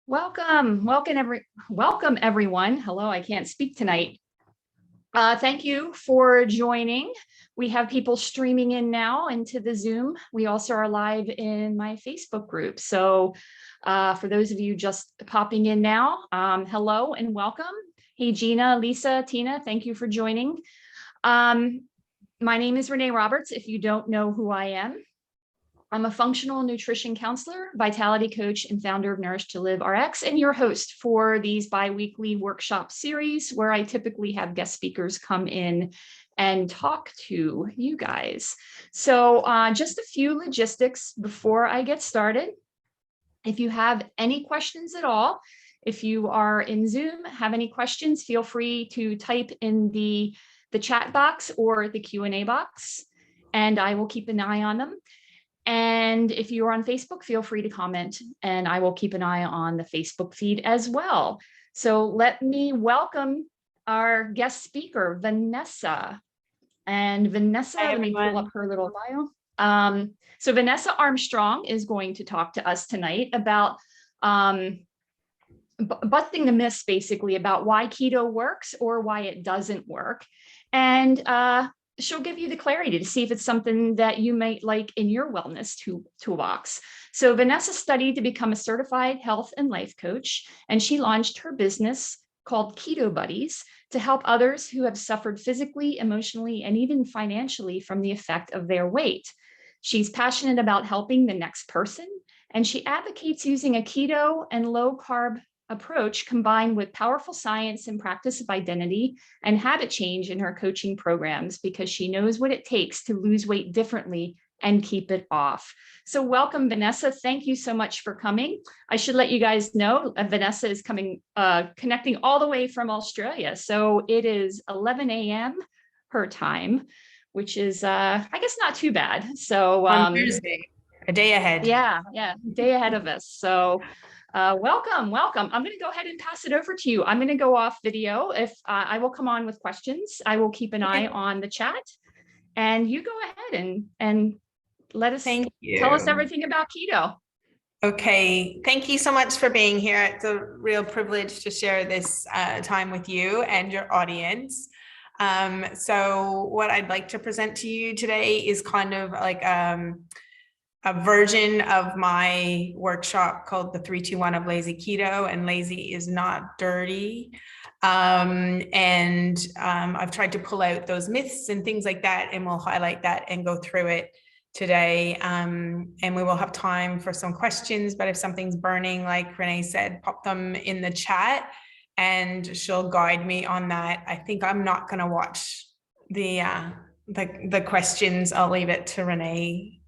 Welcome everyone. Hello, I can't speak tonight. Thank you for joining. We have people streaming in now into the Zoom. We also are live in my Facebook group. So for those of you just popping in now, hello and welcome. Hey, Gina, Lisa, Tina, thank you for joining. My name is Renee Roberts, if you don't know who I am. I'm a functional nutrition counselor, vitality coach, and founder of Nourish to Live RX, and your host for these bi-weekly workshop series where I typically have guest speakers come in and talk to you guys. So just a few logistics before I get started. If you have any questions at all, if you are in Zoom, have any questions, feel free to type in the chat box or the Q&A box, and I will keep an eye on them. And if you are on Facebook, feel free to comment and I will keep an eye on the Facebook feed as well. So let me welcome our guest speaker, Vanessa. And Vanessa, let me pull up her little bio. So Vanessa Armstrong is going to talk to us tonight about busting the myths, basically, about why keto works or why it doesn't work. And she'll give you the clarity to see if it's something that you might like in your wellness toolbox. So Vanessa studied to become a certified health and life coach, and she launched her business called Keto Buddies to help others who have suffered physically, emotionally, and even financially from the effect of their weight. She's passionate about helping the next person, and she advocates using a keto and low carb approach combined with powerful science and practice of identity and habit change in her coaching programs because she knows what it takes to lose weight differently and keep it off. So welcome, Vanessa. Thank you so much for coming. I should let you guys know Vanessa is connecting all the way from Australia. So it is 11 a.m. her time, which is, I guess, not too bad. So on Thursday, a day ahead. Yeah, day ahead of us. So welcome. I'm going to go ahead and pass it over to you. I'm going to go off video. If I will come on with questions, I will keep an eye on the chat, and you go ahead and let us tell us everything about keto. Okay, thank you so much for being here. It's a real privilege to share this time with you and your audience. So what I'd like to present to you today is kind of like a version of my workshop called the 3-2-1 of Lazy Keto, and lazy is not dirty. I've tried to pull out those myths and things like that, and we'll highlight that and go through it today. And we will have time for some questions, but if something's burning, like Renee said, pop them in the chat and she'll guide me on that. I think I'm not going to watch the questions. I'll leave it to Renee.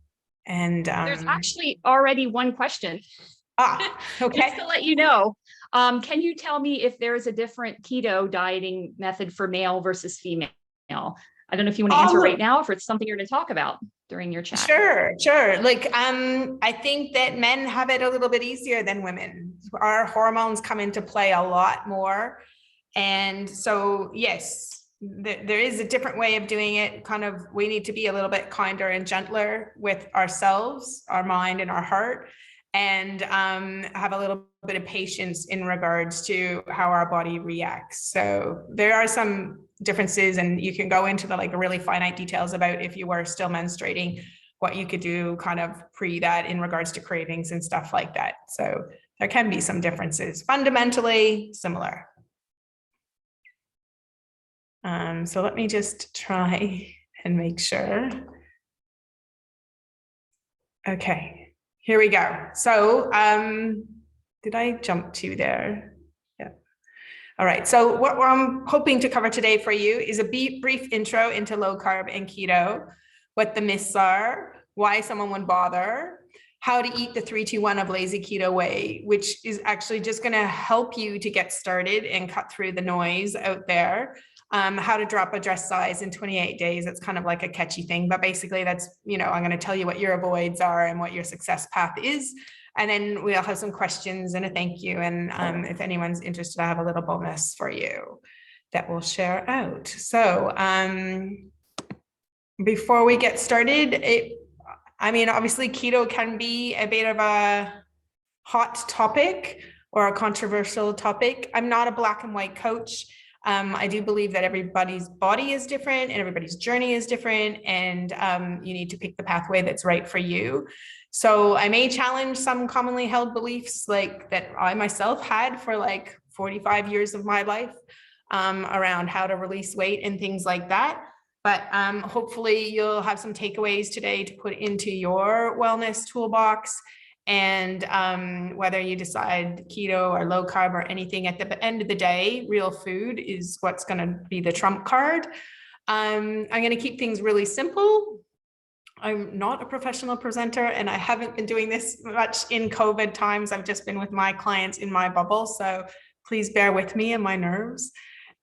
And there's actually already one question. Okay. Just to let you know, can you tell me if there's a different keto dieting method for male versus female? I don't know if you want to answer right now, or if it's something you're going to talk about during your chat. Sure. Like, I think that men have it a little bit easier than women. Our hormones come into play a lot more. And so, yes, there is a different way of doing it. Kind of, we need to be a little bit kinder and gentler with ourselves, our mind and our heart, and have a little bit of patience in regards to how our body reacts. So there are some differences, and you can go into the really finite details about if you were still menstruating, what you could do kind of pre that in regards to cravings and stuff like that. So there can be some differences, fundamentally similar. So let me just try and make sure. Okay, here we go. So did I jump to there? Yeah. All right, so what I'm hoping to cover today for you is a brief intro into low carb and keto, what the myths are, why someone would bother, how to eat the 3-2-1 of Lazy Keto way, which is actually just gonna help you to get started and cut through the noise out there. How to drop a dress size in 28 days. It's kind of like a catchy thing, but basically that's, I'm going to tell you what your avoids are and what your success path is. And then we'll have some questions and a thank you. And if anyone's interested, I have a little bonus for you that we'll share out. So before we get started, obviously keto can be a bit of a hot topic, or a controversial topic. I'm not a black and white coach. I do believe that everybody's body is different and everybody's journey is different, and you need to pick the pathway that's right for you. So I may challenge some commonly held beliefs like that I myself had for like 45 years of my life around how to release weight and things like that. But hopefully you'll have some takeaways today to put into your wellness toolbox. And whether you decide keto or low carb or anything, at the end of the day, real food is what's going to be the trump card. I'm going to keep things really simple. I'm not a professional presenter, and I haven't been doing this much in COVID times. I've just been with my clients in my bubble. So please bear with me and my nerves.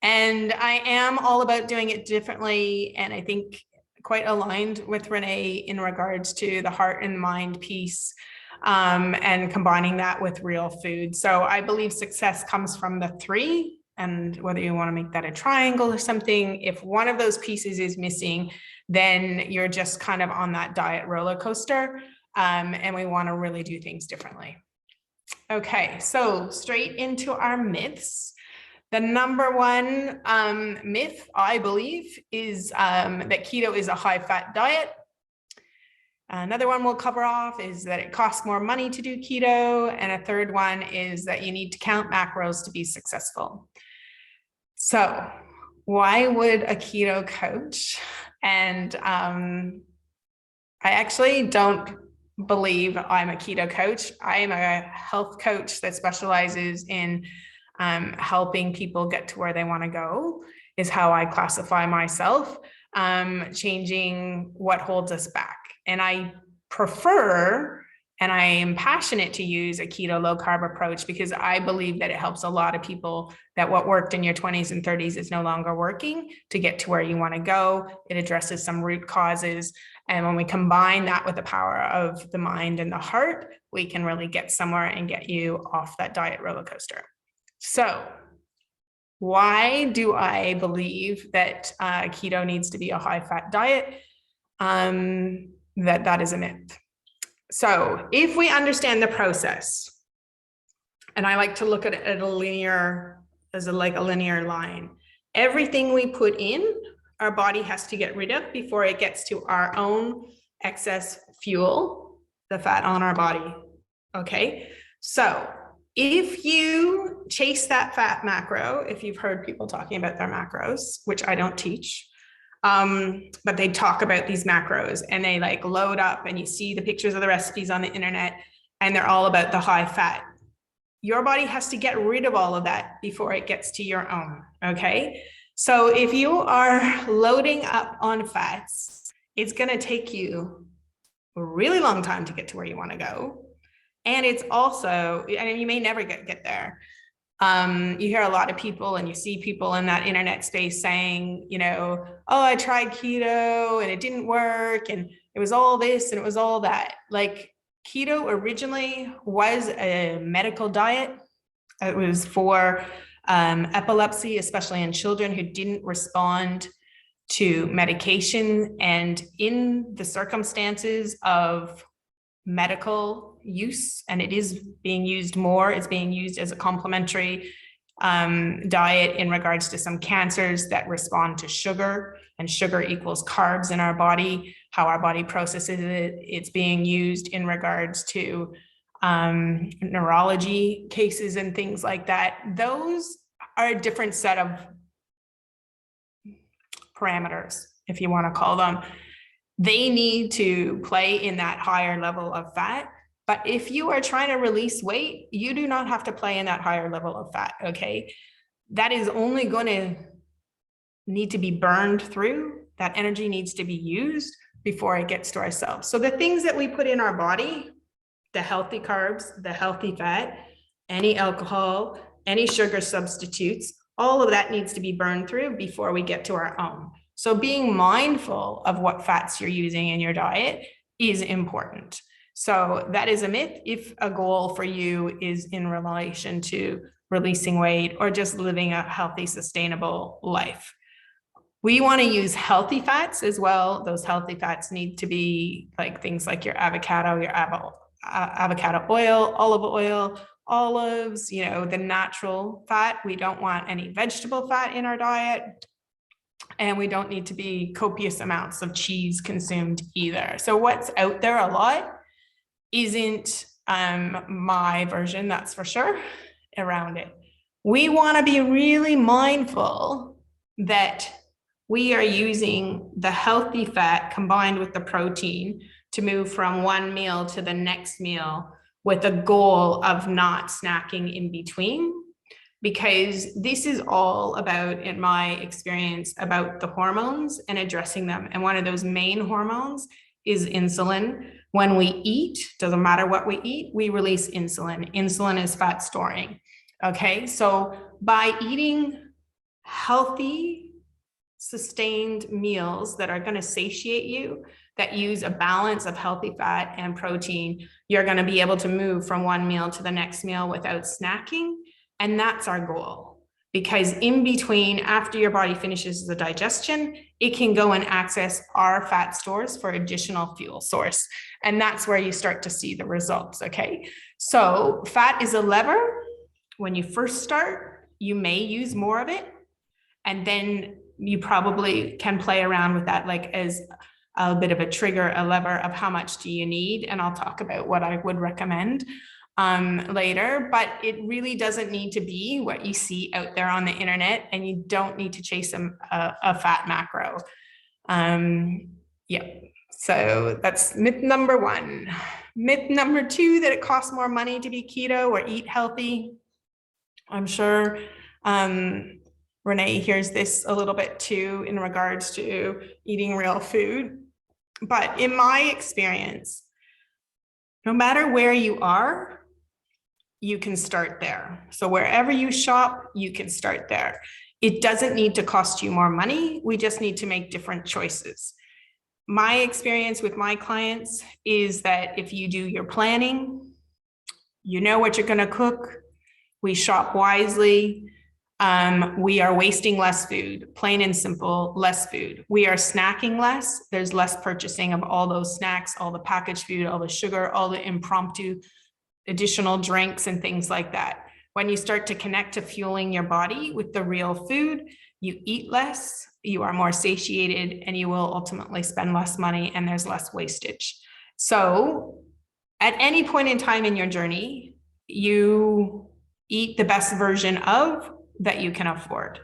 And I am all about doing it differently. And I think quite aligned with Renee in regards to the heart and mind piece, and combining that with real food. So I believe success comes from the three, and whether you want to make that a triangle or something, if one of those pieces is missing, then you're just kind of on that diet roller coaster. And we want to really do things differently. Okay, so straight into our myths. The number one myth, I believe, is that keto is a high-fat diet. Another one we'll cover off is that it costs more money to do keto. And a third one is that you need to count macros to be successful. So why would a keto coach? And I actually don't believe I'm a keto coach. I am a health coach that specializes in helping people get to where they want to go, is how I classify myself, changing what holds us back. And I prefer, and I am passionate to use a keto low carb approach because I believe that it helps a lot of people that what worked in your 20s and 30s is no longer working to get to where you want to go. It addresses some root causes. And when we combine that with the power of the mind and the heart, we can really get somewhere and get you off that diet roller coaster. So why do I believe that keto needs to be a high-fat diet? That is a myth. So if we understand the process, and I like to look at it at a linear, like a linear line, everything we put in, our body has to get rid of before it gets to our own excess fuel, the fat on our body. Okay, so if you chase that fat macro, if you've heard people talking about their macros, which I don't teach, but they talk about these macros and they like load up and you see the pictures of the recipes on the internet and they're all about the high fat. Your body has to get rid of all of that before it gets to your own. Okay. So if you are loading up on fats, it's going to take you a really long time to get to where you want to go. And it's also, and you may never get there. You hear a lot of people and you see people in that internet space saying, you know, oh, I tried keto and it didn't work. And it was all this and it was all that. Like keto originally was a medical diet. It was for epilepsy, especially in children who didn't respond to medication. And in the circumstances of medical use, and it is being used more, it's being used as a complementary diet in regards to some cancers that respond to sugar, and sugar equals carbs in our body, how our body processes it. It's being used in regards to neurology cases and things like that. Those are a different set of parameters, if you want to call them. They need to play in that higher level of fat. But if you are trying to release weight, you do not have to play in that higher level of fat, okay? That is only going to need to be burned through. That energy needs to be used before it gets to ourselves. So the things that we put in our body, the healthy carbs, the healthy fat, any alcohol, any sugar substitutes, all of that needs to be burned through before we get to our own. So being mindful of what fats you're using in your diet is important. So that is a myth if a goal for you is in relation to releasing weight or just living a healthy, sustainable life. We want to use healthy fats as well. Those healthy fats need to be like things like your avocado, your avocado oil, olive oil, olives, you know, the natural fat. We don't want any vegetable fat in our diet. And we don't need to be copious amounts of cheese consumed either. So what's out there a lot isn't my version, that's for sure, around it. We want to be really mindful that we are using the healthy fat combined with the protein to move from one meal to the next meal with a goal of not snacking in between. Because this is all about, in my experience, about the hormones and addressing them. And one of those main hormones is insulin. When we eat, doesn't matter what we eat, we release insulin. Insulin is fat storing. Okay, so by eating healthy, sustained meals that are going to satiate you, that use a balance of healthy fat and protein, you're going to be able to move from one meal to the next meal without snacking. And that's our goal, because in between, after your body finishes the digestion, it can go and access our fat stores for additional fuel source. And that's where you start to see the results. Okay, so fat is a lever. When you first start, you may use more of it, and then you probably can play around with that, like as a bit of a trigger, a lever of how much do you need. And I'll talk about what I would recommend later, but it really doesn't need to be what you see out there on the internet, and you don't need to chase a fat macro. Yeah, so that's myth number one. Myth number two, that it costs more money to be keto or eat healthy. I'm sure Renee hears this a little bit too in regards to eating real food. But in my experience, no matter where you are, you can start there. So wherever you shop, you can start there. It doesn't need to cost you more money. We just need to make different choices. My experience with my clients is that if you do your planning, you know what you're going to cook, we shop wisely, we are wasting less food, plain and simple, less food. We are snacking less. There's less purchasing of all those snacks, all the packaged food, all the sugar, all the impromptu additional drinks and things like that. When you start to connect to fueling your body with the real food, you eat less, you are more satiated, and you will ultimately spend less money, and there's less wastage. So at any point in time in your journey, you eat the best version of that you can afford.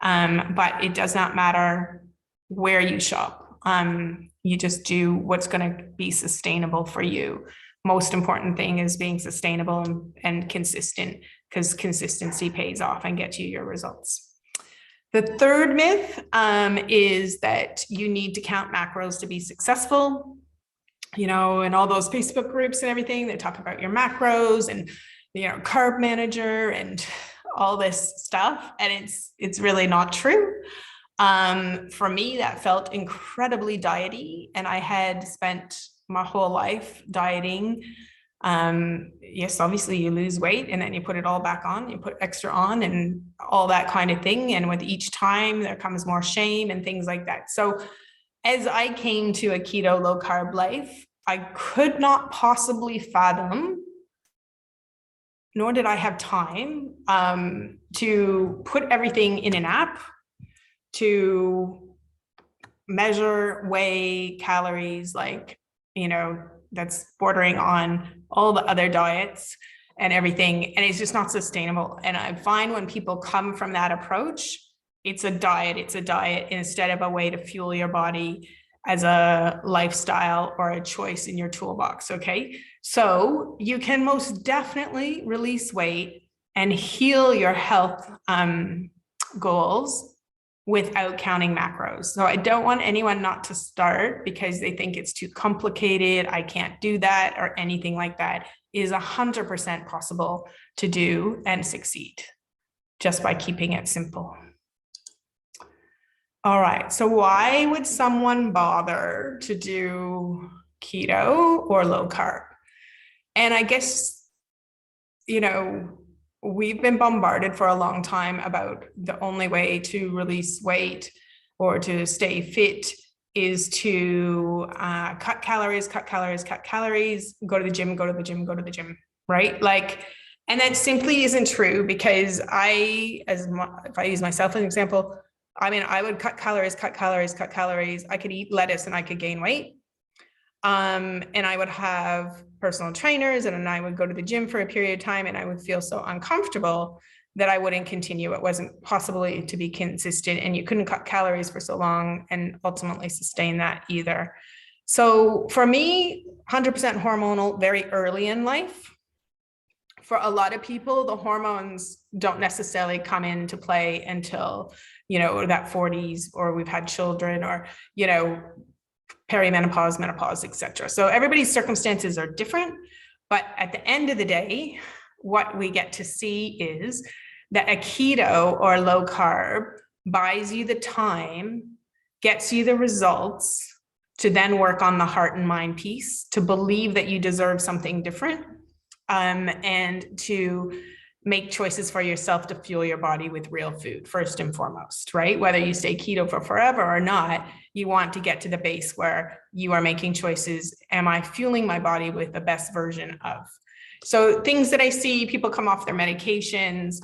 But it does not matter where you shop. You just do what's going to be sustainable for you. Most important thing is being sustainable and consistent, because consistency pays off and gets you your results. The third myth is that you need to count macros to be successful. You know, and all those Facebook groups and everything, they talk about your macros and, you know, carb manager and all this stuff. And it's really not true. For me, that felt incredibly diety, and I had spent my whole life dieting. Yes, obviously you lose weight and then you put it all back on, you put extra on and all that kind of thing. And with each time there comes more shame and things like that. So as I came to a keto low carb life, I could not possibly fathom, nor did I have time to put everything in an app, to measure, weigh calories, like, you know, that's bordering on all the other diets and everything. And it's just not sustainable. And I find when people come from that approach, it's a diet instead of a way to fuel your body as a lifestyle or a choice in your toolbox. Okay. So you can most definitely release weight and heal your health goals without counting macros. So I don't want anyone not to start because they think it's too complicated, I can't do that, or anything like that. It is 100% possible to do and succeed just by keeping it simple. All right, so why would someone bother to do keto or low carb? And I guess, you know, we've been bombarded for a long time about the only way to release weight or to stay fit is to cut calories, go to the gym, right? Like, And that simply isn't true, because if I use myself as an example, I mean, I would cut calories. I could eat lettuce and I could gain weight. And I would have personal trainers, and then I would go to the gym for a period of time, and I would feel so uncomfortable that I wouldn't continue. It wasn't possible to be consistent, and you couldn't cut calories for so long and ultimately sustain that either. So for me, 100% hormonal very early in life. For a lot of people, the hormones don't necessarily come into play until, that 40s, or we've had children, or, perimenopause, menopause, etc. So everybody's circumstances are different. But at the end of the day, what we get to see is that a keto or low carb buys you the time, gets you the results to then work on the heart and mind piece, to believe that you deserve something different, and to make choices for yourself to fuel your body with real food, first and foremost, right? Whether you stay keto for forever or not, you want to get to the base where you are making choices. Am I fueling my body with the best version of? So things that I see, people come off their medications,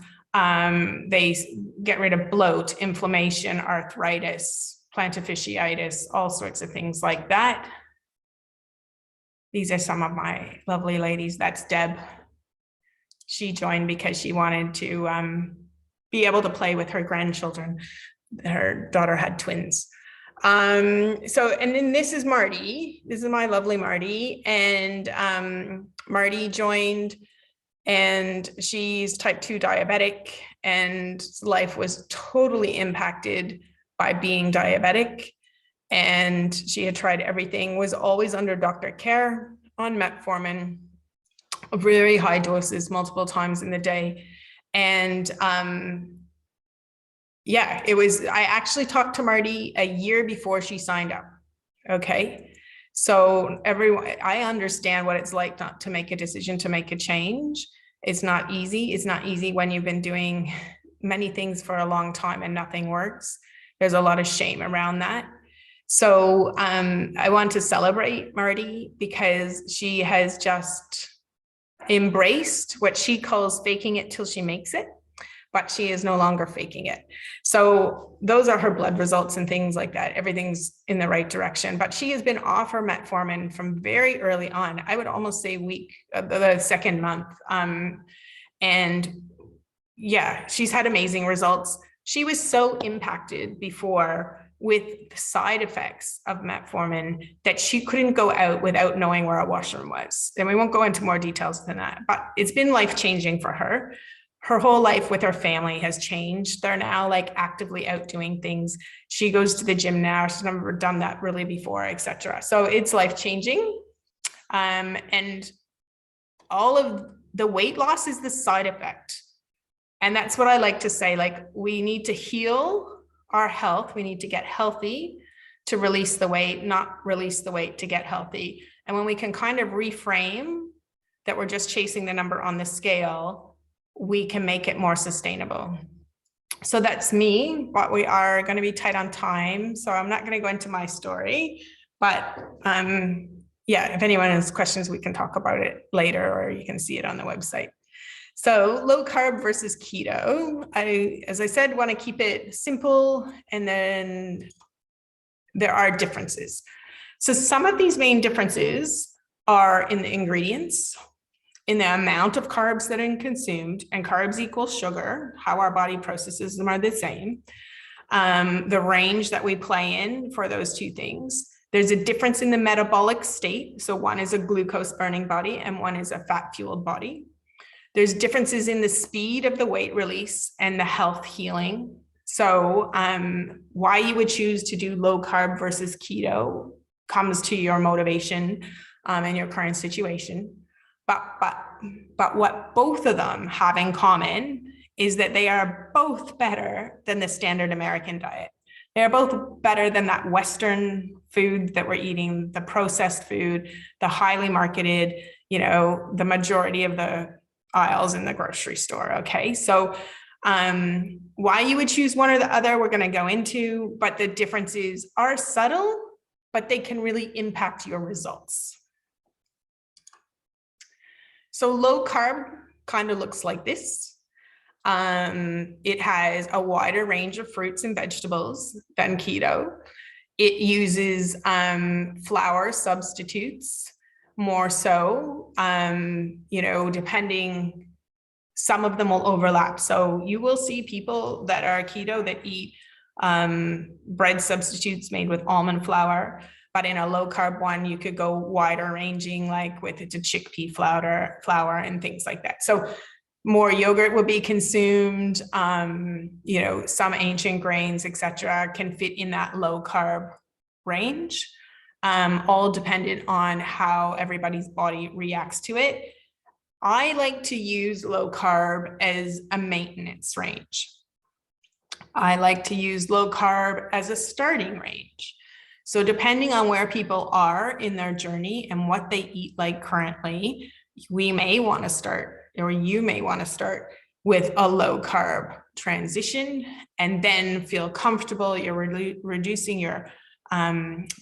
they get rid of bloat, inflammation, arthritis, plantar fasciitis, all sorts of things like that. These are some of my lovely ladies. That's Deb. She joined because she wanted to be able to play with her grandchildren. Her daughter had twins. And then this is Marty. This is my lovely Marty. And Marty joined, and she's type 2 diabetic, and life was totally impacted by being diabetic. And she had tried everything, was always under doctor care on metformin, very high doses, multiple times in the day. And yeah, I actually talked to Marty a year before she signed up. Okay. So I understand what it's like not to make a decision, to make a change. It's not easy. It's not easy when you've been doing many things for a long time and nothing works. There's a lot of shame around that. So I want to celebrate Marty, because she has just embraced what she calls faking it till she makes it, but she is no longer faking it. So those are her blood results and things like that. Everything's in the right direction, but she has been off her metformin from very early on. I would almost say the second month. And yeah, she's had amazing results. She was so impacted before with side effects of metformin that she couldn't go out without knowing where a washroom was. And we won't go into more details than that, but it's been life-changing for her. Her whole life with her family has changed. They're now like actively out doing things. She goes to the gym now. She's never done that really before, etc. So it's life-changing. And all of the weight loss is the side effect. And that's what I like to say, like, we need to heal our health. We need to get healthy to release the weight, not release the weight to get healthy. And when we can kind of reframe that we're just chasing the number on the scale, we can make it more sustainable. So that's me, but we are going to be tight on time. So I'm not going to go into my story, but yeah, if anyone has questions, we can talk about it later, or you can see it on the website. So low carb versus keto. As I said, want to keep it simple, and then there are differences. So some of these main differences are in the ingredients, in the amount of carbs that are consumed, and carbs equal sugar, how our body processes them are the same. The range that we play in for those two things. There's a difference in the metabolic state. So one is a glucose burning body and one is a fat fueled body. There's differences in the speed of the weight release and the health healing. So why you would choose to do low carb versus keto comes to your motivation and your current situation. But what both of them have in common is that they are both better than the standard American diet. They are both better than that Western food that we're eating, the processed food, the highly marketed, the majority of the aisles in the grocery store. Okay. So why you would choose one or the other, we're going to go into, but the differences are subtle, but they can really impact your results. So low carb kind of looks like this. It has a wider range of fruits and vegetables than keto. It uses flour substitutes more so, depending, some of them will overlap. So you will see people that are keto that eat bread substitutes made with almond flour, but in a low carb one, you could go wider ranging, like with it's a chickpea flour and things like that. So more yogurt will be consumed, some ancient grains, etc., can fit in that low carb range, all dependent on how everybody's body reacts to it. I like to use low carb as a maintenance range. I like to use low carb as a starting range. So depending on where people are in their journey and what they eat like currently, we may want to start, or you may want to start with a low carb transition and then feel comfortable. You're reducing your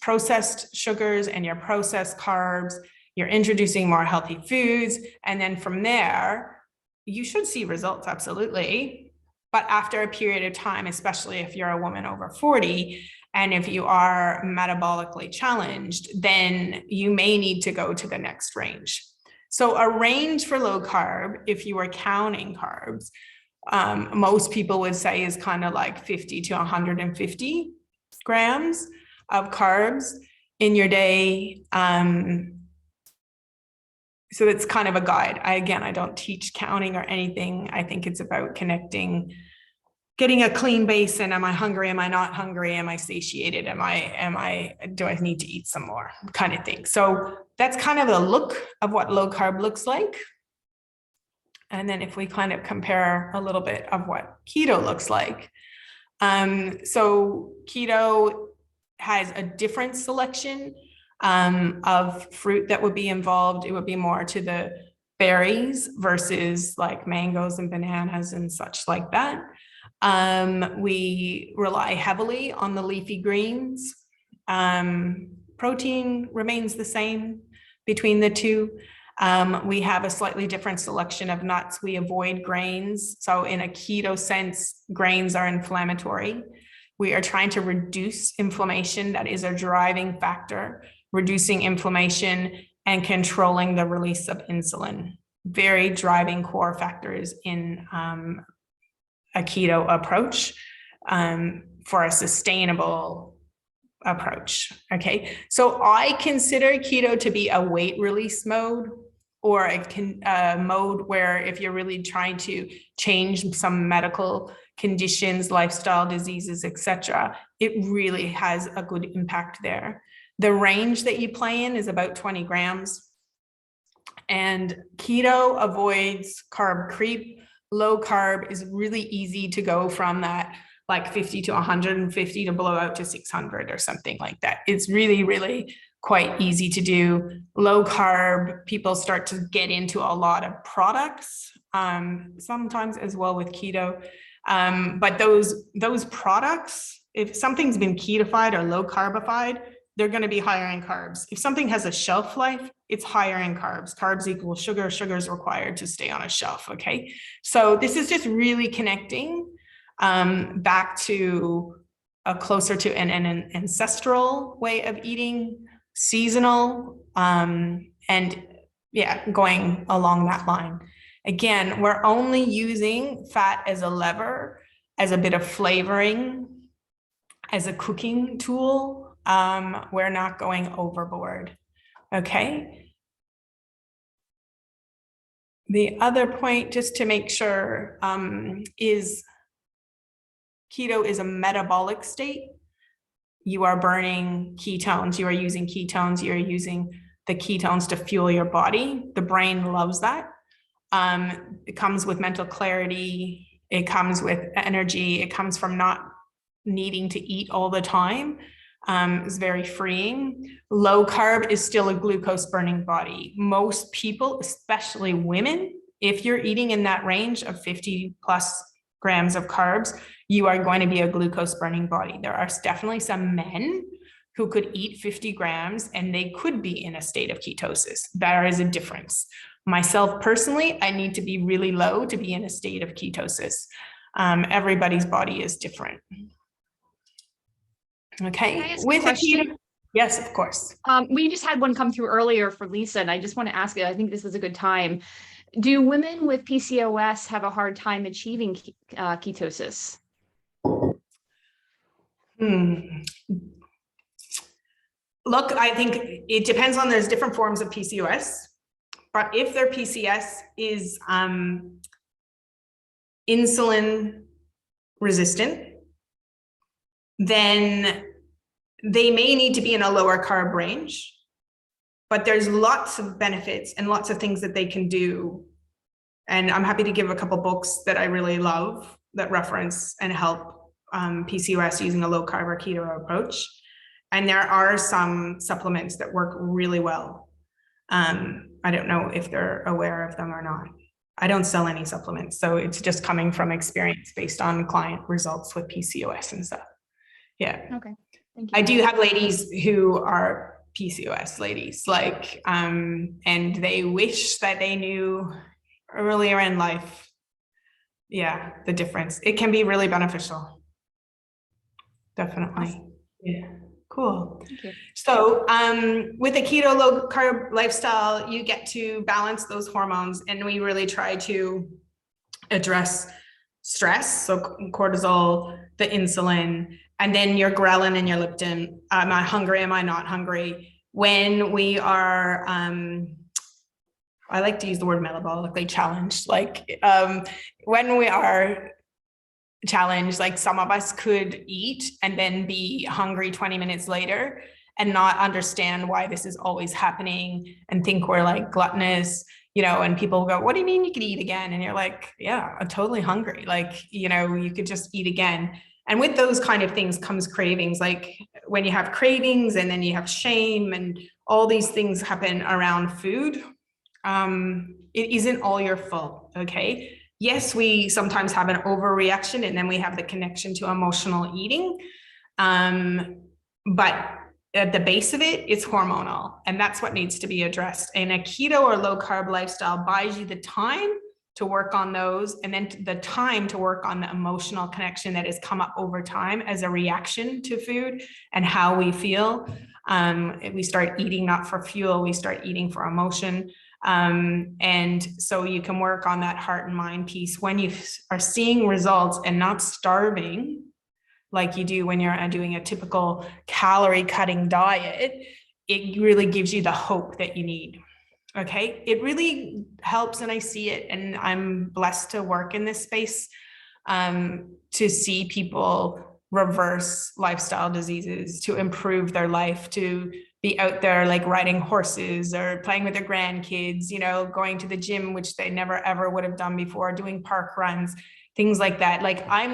processed sugars and your processed carbs. You're introducing more healthy foods. And then from there, you should see results, absolutely. But after a period of time, especially if you're a woman over 40, and if you are metabolically challenged, then you may need to go to the next range. So a range for low carb, if you were counting carbs, most people would say is kind of like 50 to 150 grams of carbs in your day. So that's kind of a guide. I don't teach counting or anything. I think it's about connecting, getting a clean base. And am I hungry? Am I not hungry? Am I satiated? Do I need to eat some more kind of thing? So that's kind of the look of what low carb looks like. And then if we kind of compare a little bit of what keto looks like. So keto has a different selection of fruit that would be involved. It would be more to the berries versus like mangoes and bananas and such like that. We rely heavily on the leafy greens. Protein remains the same between the two. We have a slightly different selection of nuts. We avoid grains. So in a keto sense, grains are inflammatory. We are trying to reduce inflammation. That is a driving factor, reducing inflammation and controlling the release of insulin. Very driving core factors in a keto approach for a sustainable approach. Okay, so I consider keto to be a weight release mode, or a mode where if you're really trying to change some medical conditions, lifestyle diseases, etc., it really has a good impact there. The range that you play in is about 20 grams. And keto avoids carb creep. Low carb is really easy to go from that like 50 to 150 to blow out to 600 or something like that. It's really, really quite easy to do. Low carb, people start to get into a lot of products, sometimes as well with keto. But those products, if something's been ketofied or low carbified, they're going to be higher in carbs. If something has a shelf life, it's higher in carbs. Carbs equal sugar. Sugar is required to stay on a shelf. Okay. So this is just really connecting back to a closer to an ancestral way of eating, seasonal, and yeah, going along that line. Again, we're only using fat as a lever, as a bit of flavoring, as a cooking tool. We're not going overboard. Okay. The other point, just to make sure, is keto is a metabolic state. You are burning ketones. You are using ketones. You are using the ketones to fuel your body. The brain loves that. It comes with mental clarity. It comes with energy. It comes from not needing to eat all the time. It's very freeing. Low carb is still a glucose burning body. Most people, especially women, if you're eating in that range of 50 plus grams of carbs, you are going to be a glucose burning body. There are definitely some men who could eat 50 grams and they could be in a state of ketosis. There is a difference. Myself personally, I need to be really low to be in a state of ketosis. Everybody's body is different. Okay. Can I ask a question? Yes, of course. We just had one come through earlier for Lisa, and I just want to ask it. I think this is a good time. Do women with PCOS have a hard time achieving ketosis? Look, I think it depends on, there's different forms of PCOS, but if their PCS is insulin resistant, then they may need to be in a lower carb range, but there's lots of benefits and lots of things that they can do. And I'm happy to give a couple books that I really love that reference and help PCOS using a low carb or keto approach. And there are some supplements that work really well. I don't know if they're aware of them or not. I don't sell any supplements, so it's just coming from experience based on client results with PCOS and stuff. Yeah. Okay. Thank you. I do have ladies who are PCOS ladies, like, and they wish that they knew earlier in life, yeah, the difference. It can be really beneficial. Definitely. Awesome. Yeah. Cool. Thank you. So with a keto low carb lifestyle, you get to balance those hormones, and we really try to address stress, so cortisol, the insulin, and then your ghrelin and your leptin. Am I hungry? Am I not hungry? When we are, I like to use the word metabolically challenged, like when we are challenged, like some of us could eat and then be hungry 20 minutes later and not understand why this is always happening and think we're like gluttonous, you know, and people go, what do you mean you could eat again? And you're like, yeah, I'm totally hungry. Like, you know, you could just eat again. And with those kind of things comes cravings. Like when you have cravings and then you have shame and all these things happen around food, it isn't all your fault, okay? Yes, we sometimes have an overreaction, and then we have the connection to emotional eating. But at the base of it, it's hormonal, and that's what needs to be addressed. And a keto or low carb lifestyle buys you the time to work on those, and then the time to work on the emotional connection that has come up over time as a reaction to food and how we feel. We start eating not for fuel, we start eating for emotion. And so you can work on that heart and mind piece when you are seeing results and not starving like you do when you're doing a typical calorie cutting diet. It really gives you the hope that you need. Okay, it really helps, and I see it, and I'm blessed to work in this space, to see people reverse lifestyle diseases, to improve their life, to be out there like riding horses or playing with their grandkids, you know, going to the gym, which they never ever would have done before, doing park runs, things like that. Like I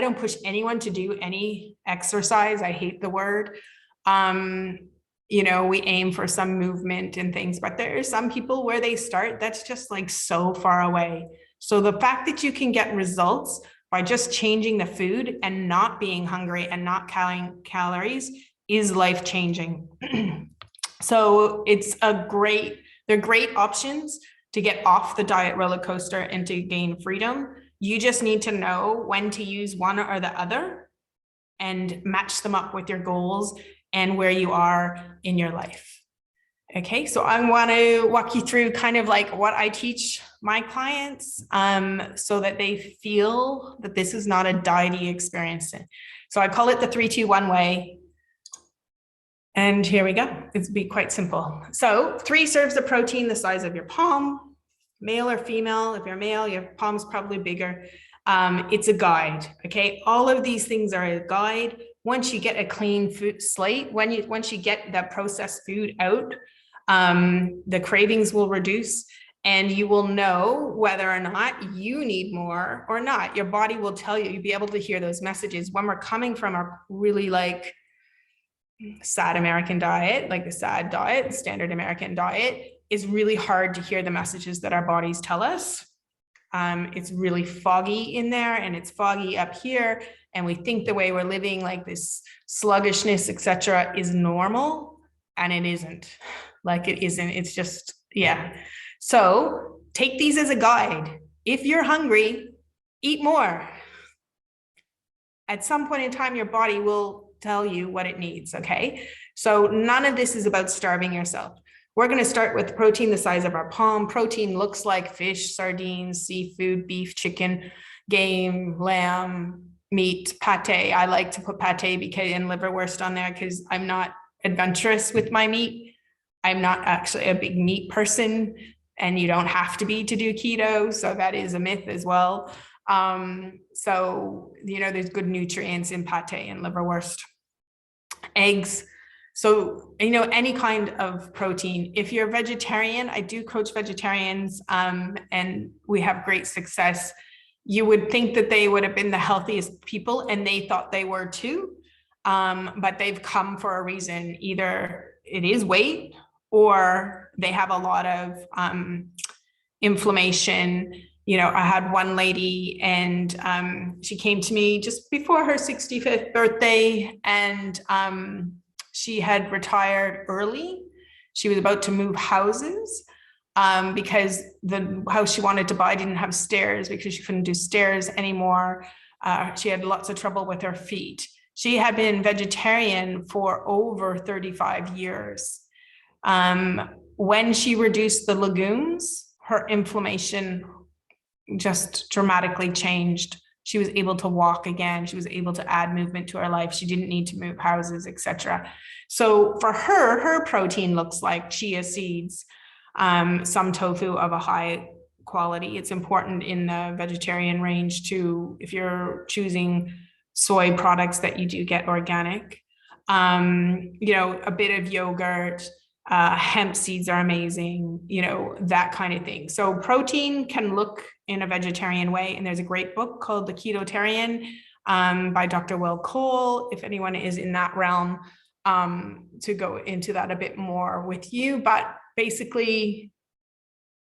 don't push anyone to do any exercise. I hate the word. You know, we aim for some movement and things, but there are some people where they start, that's just like so far away. So the fact that you can get results by just changing the food and not being hungry and not counting calories is life-changing. So they're great options to get off the diet roller coaster and to gain freedom. You just need to know when to use one or the other and match them up with your goals and where you are in your life. Okay, so I want to walk you through kind of like what I teach my clients, so that they feel that this is not a diety experience. So I call it the 3-2-1 way. And here we go. It'd be quite simple. So 3 serves of protein the size of your palm, male or female. If you're male, your palm's probably bigger. It's a guide. Okay, all of these things are a guide. Once you get a clean food slate, once you get that processed food out, the cravings will reduce, and you will know whether or not you need more or not. Your body will tell you. You'll be able to hear those messages when we're coming from a really like sad American diet, like the SAD diet, standard American diet, is really hard to hear the messages that our bodies tell us. It's really foggy in there, and it's foggy up here, and we think the way we're living, like this sluggishness, etc., is normal, and it isn't. Like it isn't. It's just, yeah. So take these as a guide. If you're hungry, eat more. At some point in time, your body will tell you what it needs, okay? So none of this is about starving yourself. We're going to start with protein the size of our palm. Protein looks like fish, sardines, seafood, beef, chicken, game, lamb, meat, pate. I like to put pate and liverwurst on there because I'm not adventurous with my meat. I'm not actually a big meat person, and you don't have to be to do keto. So that is a myth as well. So, there's good nutrients in pate and liverwurst. Eggs. So, any kind of protein. If you're vegetarian, I do coach vegetarians, and we have great success. You would think that they would have been the healthiest people, and they thought they were too. But they've come for a reason. Either it is weight, or they have a lot of inflammation. I had one lady, and she came to me just before her 65th birthday, and she had retired early. She was about to move houses because the house she wanted to buy didn't have stairs because she couldn't do stairs anymore. She had lots of trouble with her feet. She had been vegetarian for over 35 years. When she reduced the legumes, her inflammation just dramatically changed. She was able to walk again. She was able to add movement to her life. She didn't need to move houses, etc. So for her protein looks like chia seeds, some tofu of a high quality. It's important in the vegetarian range to, if you're choosing soy products, that you do get organic. A bit of yogurt, hemp seeds are amazing, that kind of thing. So protein can look in a vegetarian way. And there's a great book called The Ketotarian by Dr. Will Cole, if anyone is in that realm, to go into that a bit more with you. But basically,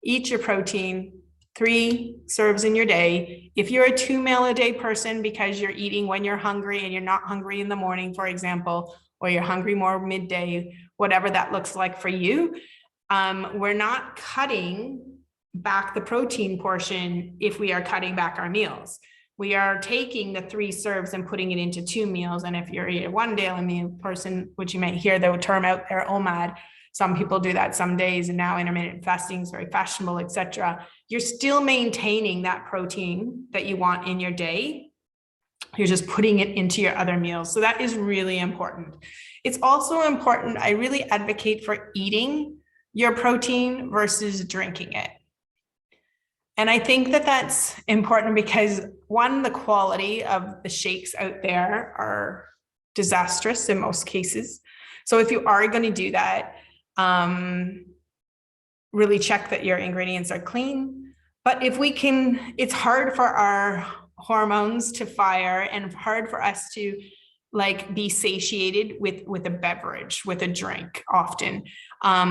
eat your protein, 3 serves in your day. If you're a 2 meal a day person because you're eating when you're hungry and you're not hungry in the morning, for example, or you're hungry more midday, whatever that looks like for you, we're not cutting back the protein portion if we are cutting back our meals. We are taking the 3 serves and putting it into 2 meals. And if you're a 1 daily meal person, which you might hear the term out there, OMAD, some people do that some days, and now intermittent fasting is very fashionable, etc. You're still maintaining that protein that you want in your day. You're just putting it into your other meals. So that is really important. It's also important, I really advocate for eating your protein versus drinking it. And I think that that's important because, one, the quality of the shakes out there are disastrous in most cases. So if you are going to do that, really check that your ingredients are clean. But if we can, it's hard for our hormones to fire and hard for us to be satiated with a beverage, with a drink. Often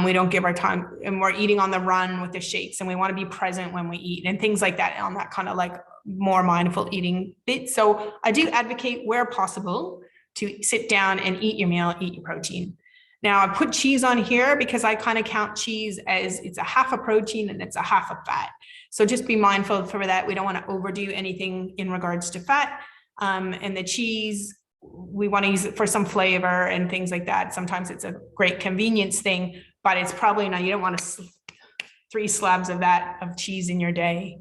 we don't give our time, and we're eating on the run with the shakes, and we want to be present when we eat and things like that, on that kind of more mindful eating bit. So I do advocate, where possible, to sit down and eat your meal, eat your protein. Now I put cheese on here because I kind of count cheese as it's a half a protein and it's a half a fat. So just be mindful for that. We don't want to overdo anything in regards to fat. And the cheese, we want to use it for some flavor and things like that. Sometimes it's a great convenience thing, but it's probably not, you don't want 3 slabs of cheese in your day.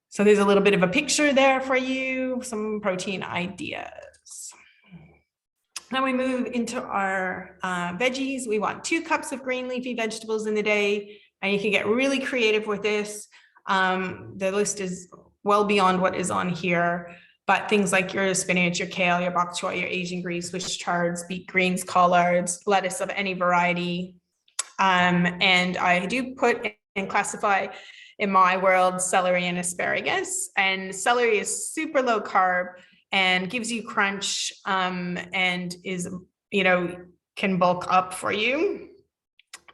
So there's a little bit of a picture there for you, some protein ideas. Now we move into our veggies. We want 2 cups of green leafy vegetables in the day, and you can get really creative with this. The list is well beyond what is on here, but things like your spinach, your kale, your bok choy, your Asian green Swiss chards, beet greens, collards, lettuce of any variety. And I do put and classify, in my world, celery and asparagus. And celery is super low carb and gives you crunch, and is, can bulk up for you.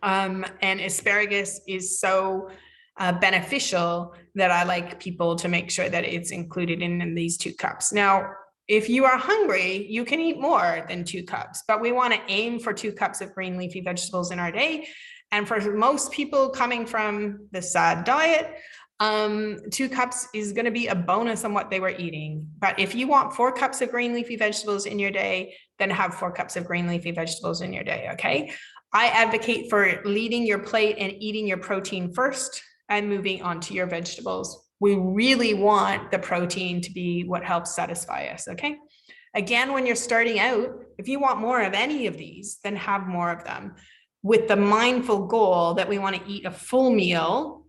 And asparagus is so beneficial that I like people to make sure that it's included in these 2 cups. Now, if you are hungry, you can eat more than 2 cups, but we want to aim for 2 cups of green leafy vegetables in our day. And for most people coming from the SAD diet, 2 cups is going to be a bonus on what they were eating. But if you want 4 cups of green leafy vegetables in your day, then have 4 cups of green leafy vegetables in your day. Okay. I advocate for leading your plate and eating your protein first and moving on to your vegetables. We really want the protein to be what helps satisfy us. Okay. Again, when you're starting out, if you want more of any of these, then have more of them with the mindful goal that we want to eat a full meal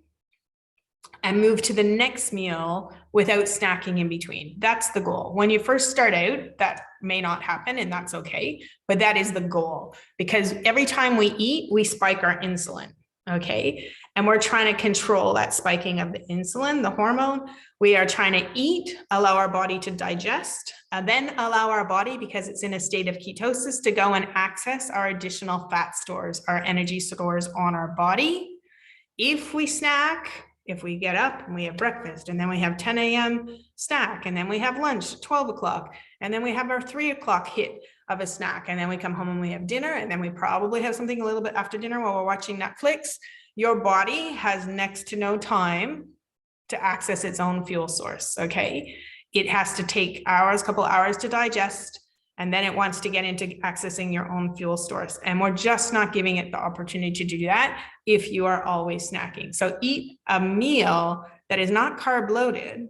and move to the next meal without snacking in between. That's the goal. When you first start out, that may not happen, and that's okay, but that is the goal, because every time we eat, we spike our insulin, okay? And we're trying to control that spiking of the insulin, the hormone. We are trying to eat, allow our body to digest, and then allow our body, because it's in a state of ketosis, to go and access our additional fat stores, our energy stores on our body. If we snack, if we get up and we have breakfast, and then we have 10 a.m. snack, and then we have lunch at 12 o'clock, and then we have our 3 o'clock hit of a snack, and then we come home and we have dinner, and then we probably have something a little bit after dinner while we're watching Netflix, your body has next to no time to access its own fuel source, okay? It has to take hours, couple hours to digest, and then it wants to get into accessing your own fuel source. And we're just not giving it the opportunity to do that if you are always snacking. So eat a meal that is not carb loaded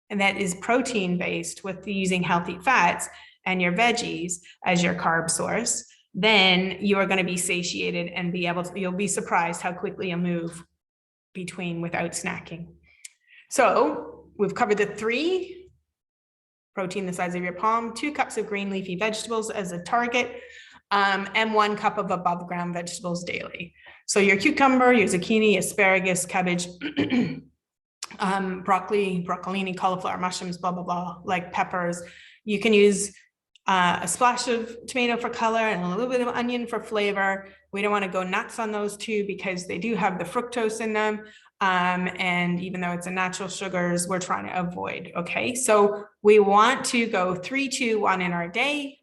and that is protein based with using healthy fats and your veggies as your carb source. Then you are going to be satiated and be able to, you'll be surprised how quickly you move between without snacking. So we've covered the 3. Protein the size of your palm, 2 cups of green leafy vegetables as a target, and 1 cup of above ground vegetables daily. So your cucumber, your zucchini, asparagus, cabbage, broccoli, broccolini, cauliflower, mushrooms, blah, blah, blah, like peppers. You can use a splash of tomato for color and a little bit of onion for flavor. We don't want to go nuts on those 2 because they do have the fructose in them. And even though it's a natural sugars, we're trying to avoid, okay? So we want to go 3, 2, 1 in our day.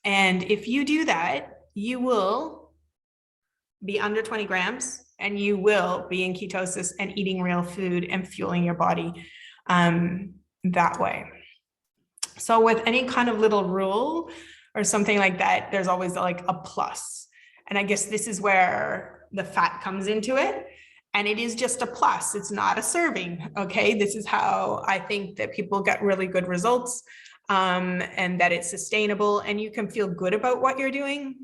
And if you do that, you will be under 20 grams and you will be in ketosis and eating real food and fueling your body that way. So with any kind of little rule or something like that, there's always like a plus. And I guess this is where the fat comes into it. And it is just a plus. It's not a serving. Okay. This is how I think that people get really good results, and that it's sustainable and you can feel good about what you're doing.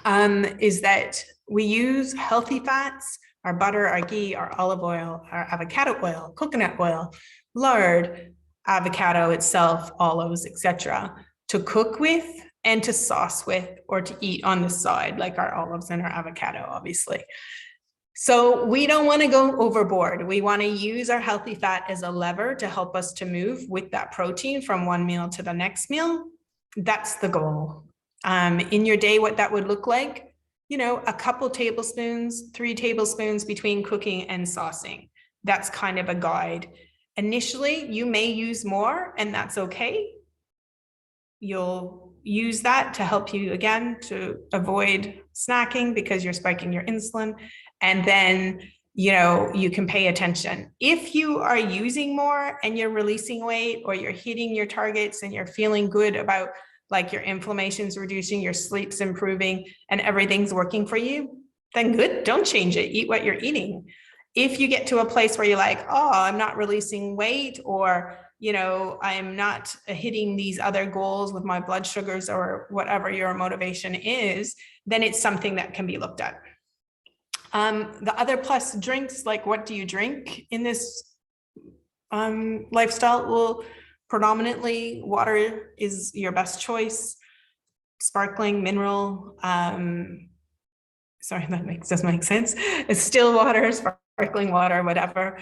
Is that we use healthy fats, our butter, our ghee, our olive oil, our avocado oil, coconut oil, lard, avocado itself, olives, etc., to cook with and to sauce with or to eat on the side, like our olives and our avocado, obviously. So we don't want to go overboard. We want to use our healthy fat as a lever to help us to move with that protein from one meal to the next meal. That's the goal. In your day, what that would look like, you know, a couple tablespoons, 3 tablespoons between cooking and saucing. That's kind of a guide. Initially, you may use more, and that's okay. You'll use that to help you, again, to avoid snacking because you're spiking your insulin. And then, you know, you can pay attention. If you are using more and you're releasing weight or you're hitting your targets and you're feeling good about like your inflammation's reducing, your sleep's improving, and everything's working for you, then good, don't change it. Eat what you're eating. If you get to a place where you're like, oh, I'm not releasing weight, or, you know, I'm not hitting these other goals with my blood sugars or whatever your motivation is, then it's something that can be looked at. The other plus drinks, like what do you drink in this lifestyle? Well, predominantly water is your best choice. Sparkling, mineral, sorry, that doesn't make sense. It's still water, sparkling water, whatever.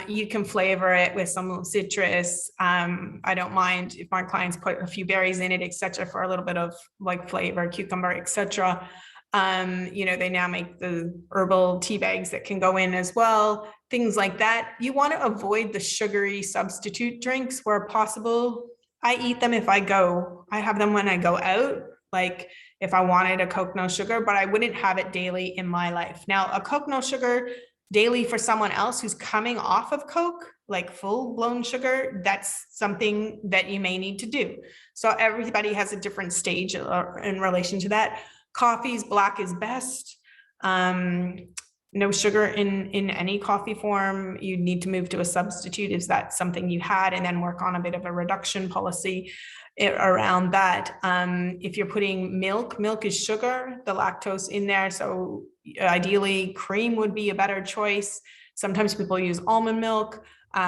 You can flavor it with some citrus. I don't mind if my clients put a few berries in it, etc., for a little bit of like flavor, cucumber, etc. You know, they now make the herbal tea bags that can go in as well, things like that. You want to avoid the sugary substitute drinks where possible. I eat them if I go. I have them when I go out. Like if I wanted a Coke no sugar, but I wouldn't have it daily in my life. Now, a Coke no sugar daily for someone else who's coming off of Coke, like full blown sugar, that's something that you may need to do. So everybody has a different stage in relation to that. Coffee's black is best. No sugar in any coffee form. You need to move to a substitute. Is that something you had? And then work on a bit of a reduction policy around that. If you're putting milk is sugar, the lactose in there. So ideally cream would be a better choice. Sometimes people use almond milk.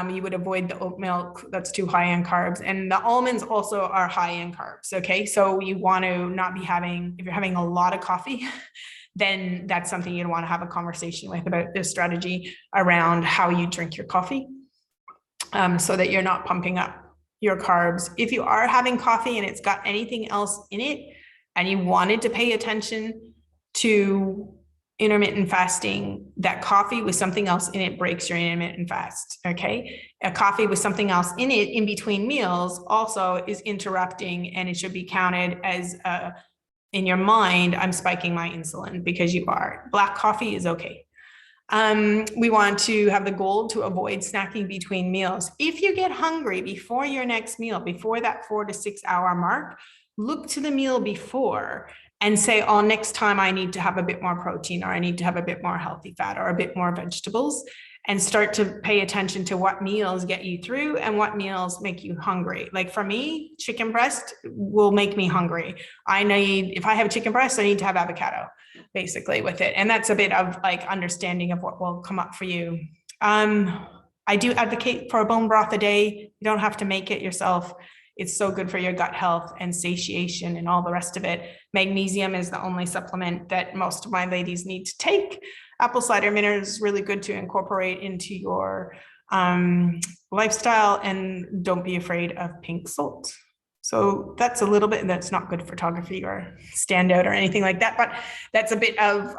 You would avoid the oat milk, that's too high in carbs. And the almonds also are high in carbs, okay? So you want to not be having, if you're having a lot of coffee, then that's something you'd want to have a conversation with about this strategy around how you drink your coffee, so that you're not pumping up your carbs. If you are having coffee and it's got anything else in it, and you wanted to pay attention to intermittent fasting, that coffee with something else in it breaks your intermittent fast, okay? A coffee with something else in it in between meals also is interrupting, and it should be counted as in your mind, I'm spiking my insulin, because you are. Black coffee is okay. We want to have the goal to avoid snacking between meals. If you get hungry before your next meal, before that 4 to 6 hour mark, look to the meal before and say, oh, next time I need to have a bit more protein, or I need to have a bit more healthy fat, or a bit more vegetables, and start to pay attention to what meals get you through and what meals make you hungry. Like for me, chicken breast will make me hungry. If I have chicken breast, I need to have avocado basically with it. And that's a bit of like understanding of what will come up for you. I do advocate for a bone broth a day. You don't have to make it yourself. It's so good for your gut health and satiation and all the rest of it. Magnesium is the only supplement that most of my ladies need to take. Apple cider vinegar is really good to incorporate into your lifestyle, and don't be afraid of pink salt. So that's a little bit, that's not good photography or standout or anything like that, but that's a bit of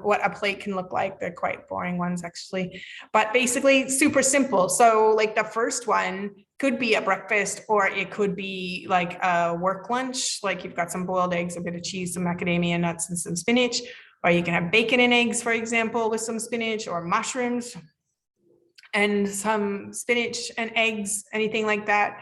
what a plate can look like. They're quite boring ones actually, but basically super simple. So like the first one could be a breakfast, or it could be like a work lunch. Like you've got some boiled eggs, a bit of cheese, some macadamia nuts, and some spinach, or you can have bacon and eggs, for example, with some spinach, or mushrooms and some spinach and eggs, anything like that.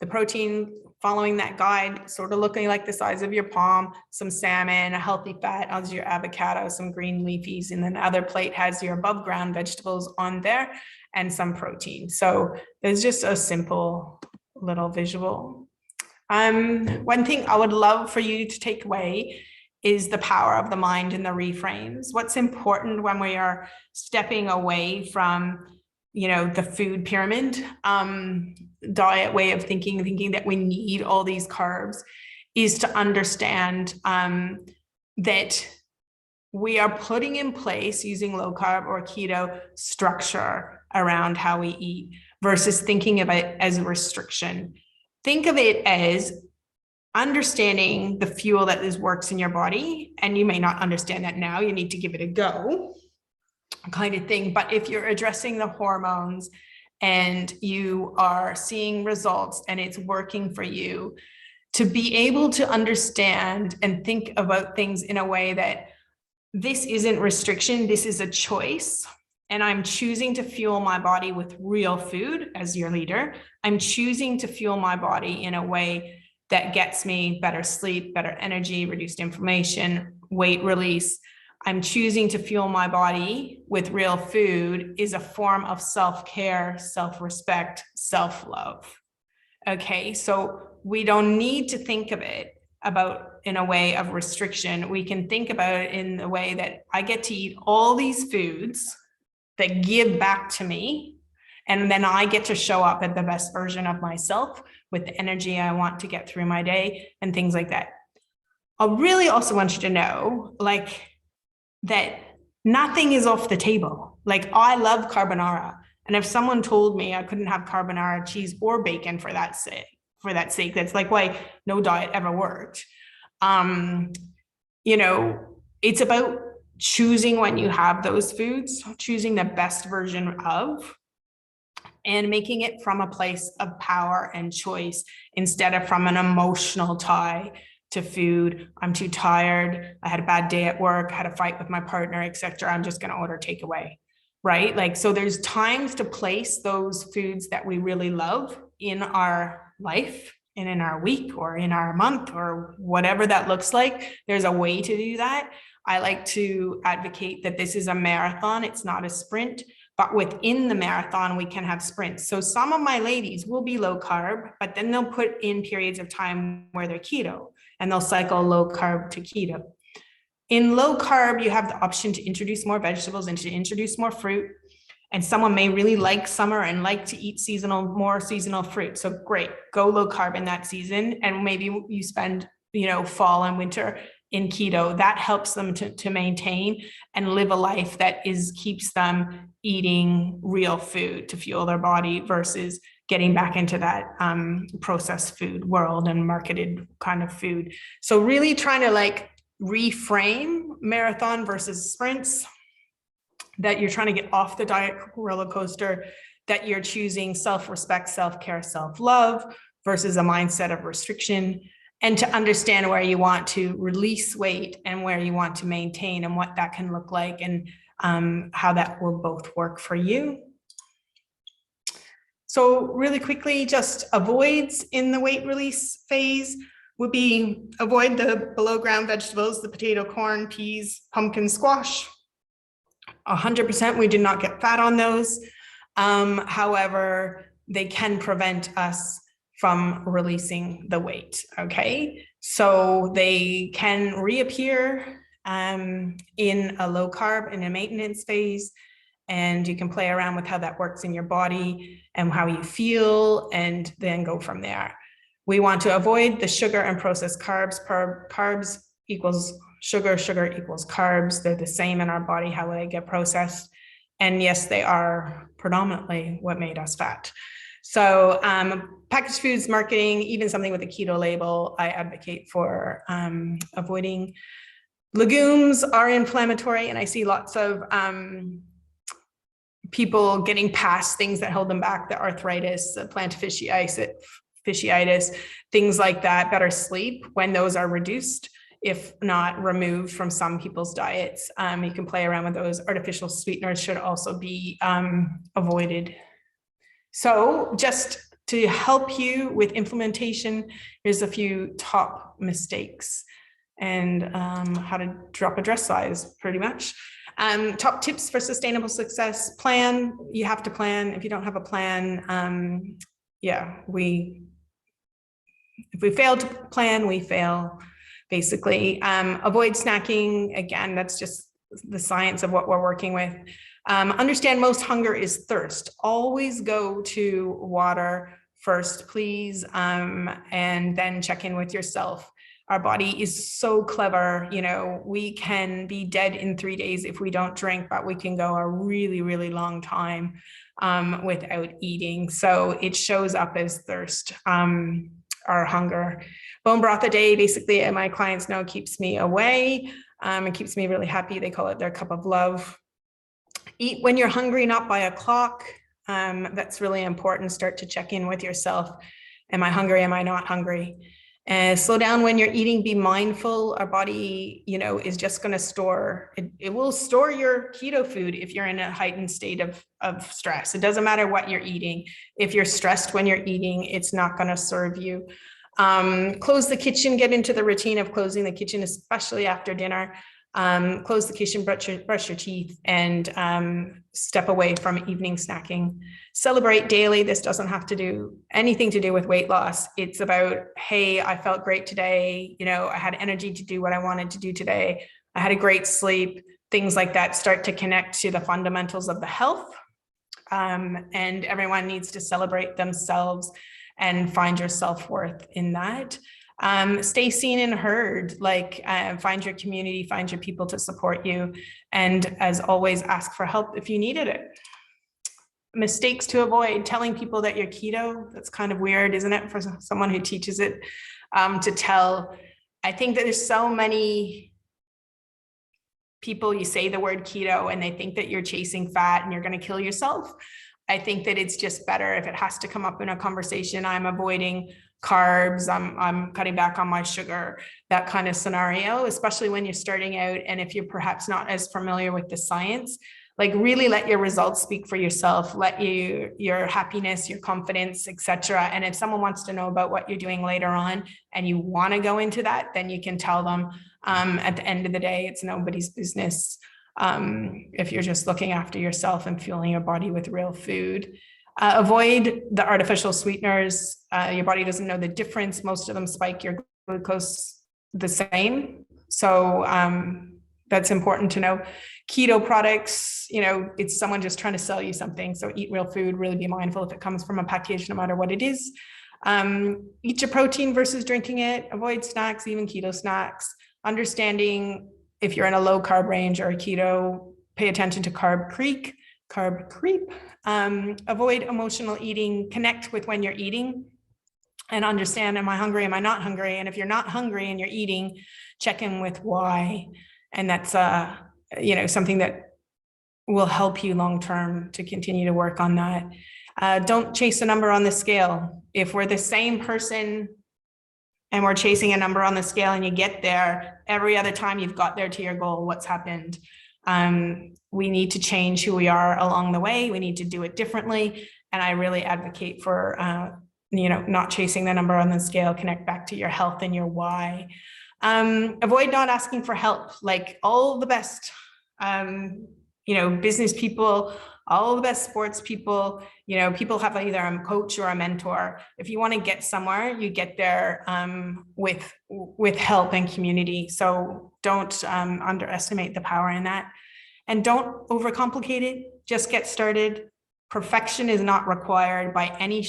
The protein following that guide, sort of looking like the size of your palm, some salmon, a healthy fat as your avocado, some green leafies, and then the other plate has your above ground vegetables on there and some protein. So there's just a simple little visual. One thing I would love for you to take away is the power of the mind and the reframes. What's important when we are stepping away from, you know, the food pyramid diet way of thinking that we need all these carbs, is to understand that we are putting in place, using low carb or keto structure around how we eat, versus thinking of it as a restriction. Think of it as understanding the fuel that works in your body. And you may not understand that now, you need to give it a go kind of thing. But if you're addressing the hormones and you are seeing results and it's working for you, to be able to understand and think about things in a way that this isn't restriction, this is a choice. And I'm choosing to fuel my body with real food as your leader. I'm choosing to fuel my body in a way that gets me better sleep, better energy, reduced inflammation, weight release. I'm choosing to fuel my body with real food is a form of self-care, self-respect, self-love. Okay, so we don't need to think of it about in a way of restriction. We can think about it in the way that I get to eat all these foods that give back to me, and then I get to show up at the best version of myself with the energy I want to get through my day and things like that. I really also want you to know, like, that nothing is off the table. Like, I love carbonara. And if someone told me I couldn't have carbonara, cheese, or bacon for that sake, that's like why no diet ever worked. You know, it's about choosing when you have those foods, choosing the best version of, and making it from a place of power and choice instead of from an emotional tie to food. I'm too tired. I had a bad day at work, had a fight with my partner, etc. I'm just going to order takeaway, right? Like, so there's times to place those foods that we really love in our life and in our week or in our month or whatever that looks like. There's a way to do that. I like to advocate that this is a marathon. It's not a sprint, but within the marathon, we can have sprints. So some of my ladies will be low carb, but then they'll put in periods of time where they're keto and they'll cycle low carb to keto. In low carb, you have the option to introduce more vegetables and to introduce more fruit. And someone may really like summer and like to eat more seasonal fruit. So great, go low carb in that season. And maybe you spend, fall and winter in keto. That helps them to maintain and live a life that keeps them eating real food to fuel their body versus getting back into that processed food world and marketed kind of food. So really trying to reframe marathon versus sprints, that you're trying to get off the diet roller coaster, that you're choosing self-respect, self-care, self-love versus a mindset of restriction, and to understand where you want to release weight and where you want to maintain and what that can look like and how that will both work for you. So really quickly, just avoids in the weight release phase would be avoid the below ground vegetables, the potato, corn, peas, pumpkin, squash. 100% we do not get fat on those. However, they can prevent us from releasing the weight, okay? So they can reappear in a low carb, in a maintenance phase, and you can play around with how that works in your body and how you feel, and then go from there. We want to avoid the sugar and processed carbs. Carbs equals sugar, sugar equals carbs. They're the same in our body, how they get processed. And yes, they are predominantly what made us fat. So packaged foods marketing, even something with a keto label, I advocate for avoiding. Legumes are inflammatory, and I see lots of people getting past things that hold them back, the arthritis, the plantar fasciitis, things like that, better sleep when those are reduced, if not removed from some people's diets. You can play around with those. Artificial sweeteners should also be avoided. So just to help you with implementation, here's a few top mistakes and how to drop a dress size, pretty much. Top tips for sustainable success: plan. You have to plan. If you don't have a plan, if we fail to plan, we fail, basically. Avoid snacking. Again, that's just the science of what we're working with. Understand most hunger is thirst. Always go to water first, please, and then check in with yourself. Our body is so clever. We can be dead in 3 days if we don't drink, but we can go a really, really long time without eating. So it shows up as thirst, our hunger. Bone broth a day, basically, and my clients know, keeps me away. It keeps me really happy. They call it their cup of love. Eat when you're hungry, not by a clock. That's really important. Start to check in with yourself. Am I hungry? Am I not hungry? Slow down when you're eating. Be mindful. Our body, is just going to store. It will store your keto food if you're in a heightened state of stress. It doesn't matter what you're eating. If you're stressed when you're eating, it's not going to serve you. Close the kitchen. Get into the routine of closing the kitchen, especially after dinner. Close the kitchen, brush your teeth, and step away from evening snacking. Celebrate daily. This doesn't have to do anything to do with weight loss. It's about, hey, I felt great today. I had energy to do what I wanted to do today. I had a great sleep. Things like that start to connect to the fundamentals of the health. And everyone needs to celebrate themselves and find your self-worth in that. Stay seen and heard, find your community, find your people to support you. And as always, ask for help if you needed it. Mistakes to avoid: telling people that you're keto. That's kind of weird, isn't it, for someone who teaches it to tell. I think that there's so many people, you say the word keto and they think that you're chasing fat and you're going to kill yourself. I think that it's just better if it has to come up in a conversation. I'm avoiding carbs, I'm cutting back on my sugar, that kind of scenario, especially when you're starting out. And if you're perhaps not as familiar with the science, like really let your results speak for yourself, let your happiness, your confidence, etc. And if someone wants to know about what you're doing later on and you want to go into that, then you can tell them. At the end of the day, it's nobody's business. If you're just looking after yourself and fueling your body with real food. Avoid the artificial sweeteners. Your body doesn't know the difference. Most of them spike your glucose the same. So that's important to know. Keto products, it's someone just trying to sell you something. So eat real food, really be mindful if it comes from a package, no matter what it is. Eat your protein versus drinking it. Avoid snacks, even keto snacks. Understanding if you're in a low carb range or a keto, pay attention to carb creep. Avoid emotional eating, connect with when you're eating and understand, am I hungry? Am I not hungry? And if you're not hungry and you're eating, check in with why. And that's, something that will help you long-term to continue to work on that. Don't chase a number on the scale. If we're the same person and we're chasing a number on the scale and you get there, every other time you've got there to your goal, what's happened? We need to change who we are along the way. We need to do it differently. And I really advocate for, not chasing the number on the scale, connect back to your health and your why. Avoid not asking for help. Like all the best, business people, all the best sports people, people have either a coach or a mentor. If you want to get somewhere, you get there with help and community. So don't underestimate the power in that. And don't overcomplicate it. Just get started. Perfection is not required by any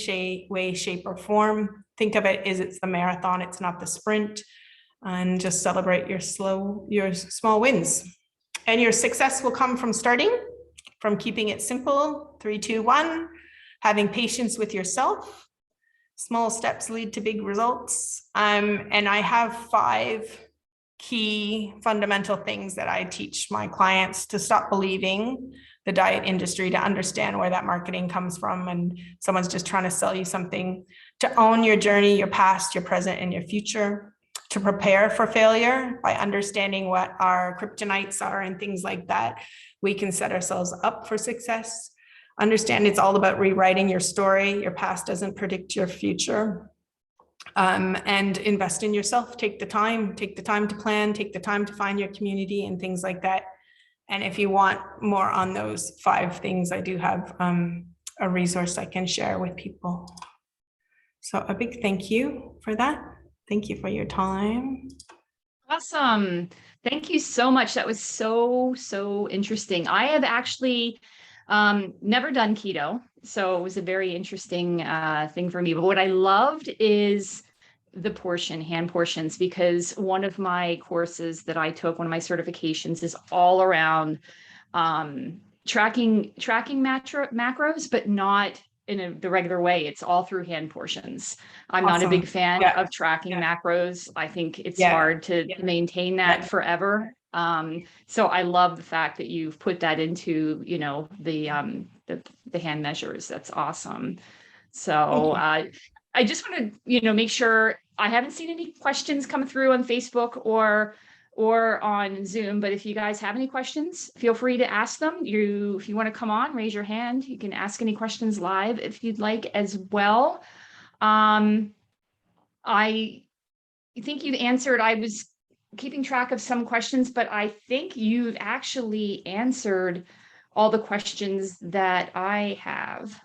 way, shape, or form. Think of it as it's the marathon, it's not the sprint. And just celebrate your small wins. And your success will come from starting, from keeping it simple, 3, 2, 1, having patience with yourself. Small steps lead to big results. And I have 5 key fundamental things that I teach my clients to stop believing the diet industry, to understand where that marketing comes from and someone's just trying to sell you something, to own your journey, your past, your present, and your future, to prepare for failure by understanding what our kryptonites are and things like that. We can set ourselves up for success. Understand it's all about rewriting your story. Your past doesn't predict your future. And invest in yourself. Take the time to plan, take the time to find your community and things like that. And if you want more on those 5 things, I do have a resource I can share with people. So a big thank you for that. Thank you for your time. Awesome. Thank you so much. That was so interesting. I have actually never done keto, so it was a very interesting thing for me. But what I loved is the hand portions, because one of my courses that I took, one of my certifications, is all around tracking macros, but not in the regular way. It's all through hand portions. I'm not a big fan of tracking macros. I think it's hard to maintain that forever. So I love the fact that you've put that into, the hand measures. That's awesome. So I just want to, make sure I haven't seen any questions come through on Facebook or on Zoom, but if you guys have any questions, feel free to ask them. If you want to come on, raise your hand. You can ask any questions live if you'd like as well. I think you've answered. I was keeping track of some questions, but I think you've actually answered all the questions that I have.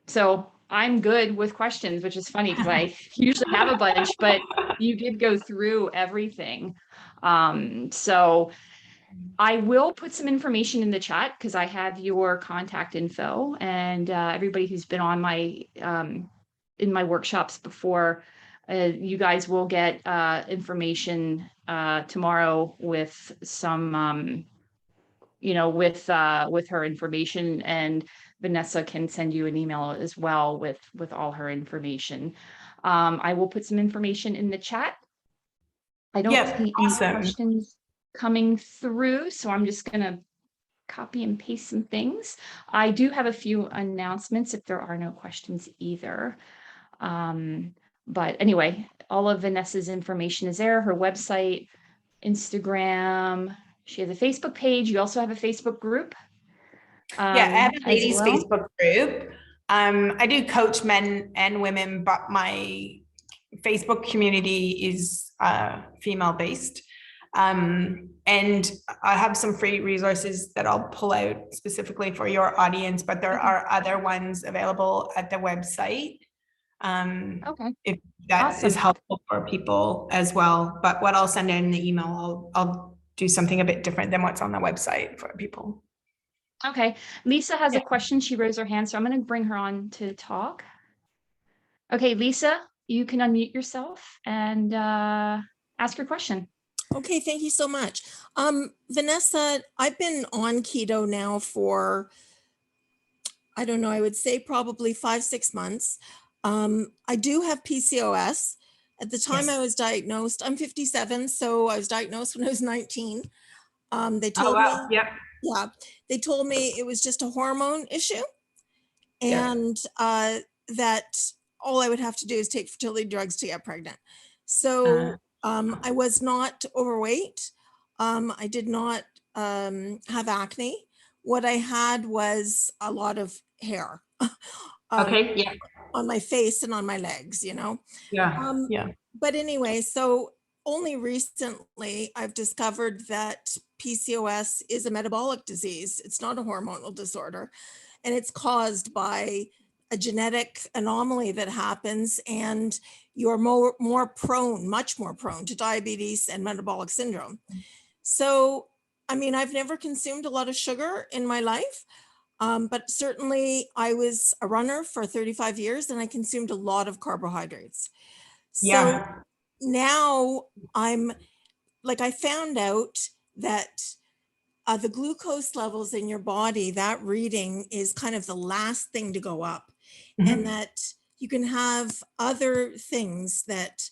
So I'm good with questions, which is funny because I usually have a bunch, but you did go through everything. So I will put some information in the chat because I have your contact info, and everybody who's been on my in my workshops before, you guys will get information tomorrow with some with her information, and Vanessa can send you an email as well with all her information. I will put some information in the chat. I don't see any questions coming through, so I'm just going to copy and paste some things. I do have a few announcements if there are no questions either. But anyway, all of Vanessa's information is there, her website, Instagram. She has a Facebook page. You also have a Facebook group. Yeah, I have a as ladies well. Facebook group. I do coach men and women, but my Facebook community is female based. And I have some free resources that I'll pull out specifically for your audience, but there are other ones available at the website. Okay. If that Awesome. is helpful for people as well. But what I'll send in the email, I'll do something a bit different than what's on the website for people. Okay. Lisa has Yeah. a question. She raised her hand, so I'm going to bring her on to talk. Okay, Lisa, you can unmute yourself and ask your question. Okay, thank you so much. Vanessa, I've been on keto now for, I don't know, I would say probably 5-6 months. I do have PCOS. At the time I was diagnosed, I'm 57, so I was diagnosed when I was 19. They told me, yeah, they told me it was just a hormone issue, and that all I would have to do is take fertility drugs to get pregnant. So I was not overweight. I did not have acne. What I had was a lot of hair on my face and on my legs, you know? But anyway, so only recently I've discovered that PCOS is a metabolic disease. It's not a hormonal disorder. And it's caused by a genetic anomaly that happens, and you're more prone, much more prone to diabetes and metabolic syndrome. So, I mean, I've never consumed a lot of sugar in my life, but certainly I was a runner for 35 years and I consumed a lot of carbohydrates. So now I'm like, I found out that the glucose levels in your body, that reading is kind of the last thing to go up, and that you can have other things that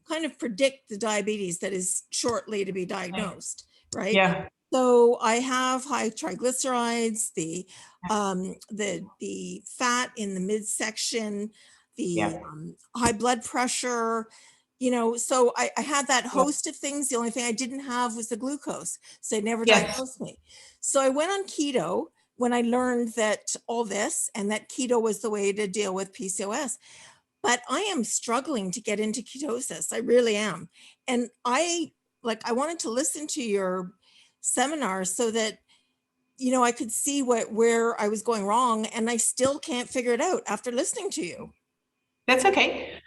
kind of predict the diabetes that is shortly to be diagnosed, right? Yeah. So I have high triglycerides, the fat in the midsection, the high blood pressure, you know, so I had that host of things. The only thing I didn't have was the glucose. So they never diagnosed me. So I went on keto when I learned that all this, and that keto was the way to deal with PCOS. But I am struggling to get into ketosis. I really am. And I wanted to listen to your seminar so that, you know, I could see where I was going wrong, and I still can't figure it out after listening to you. That's okay.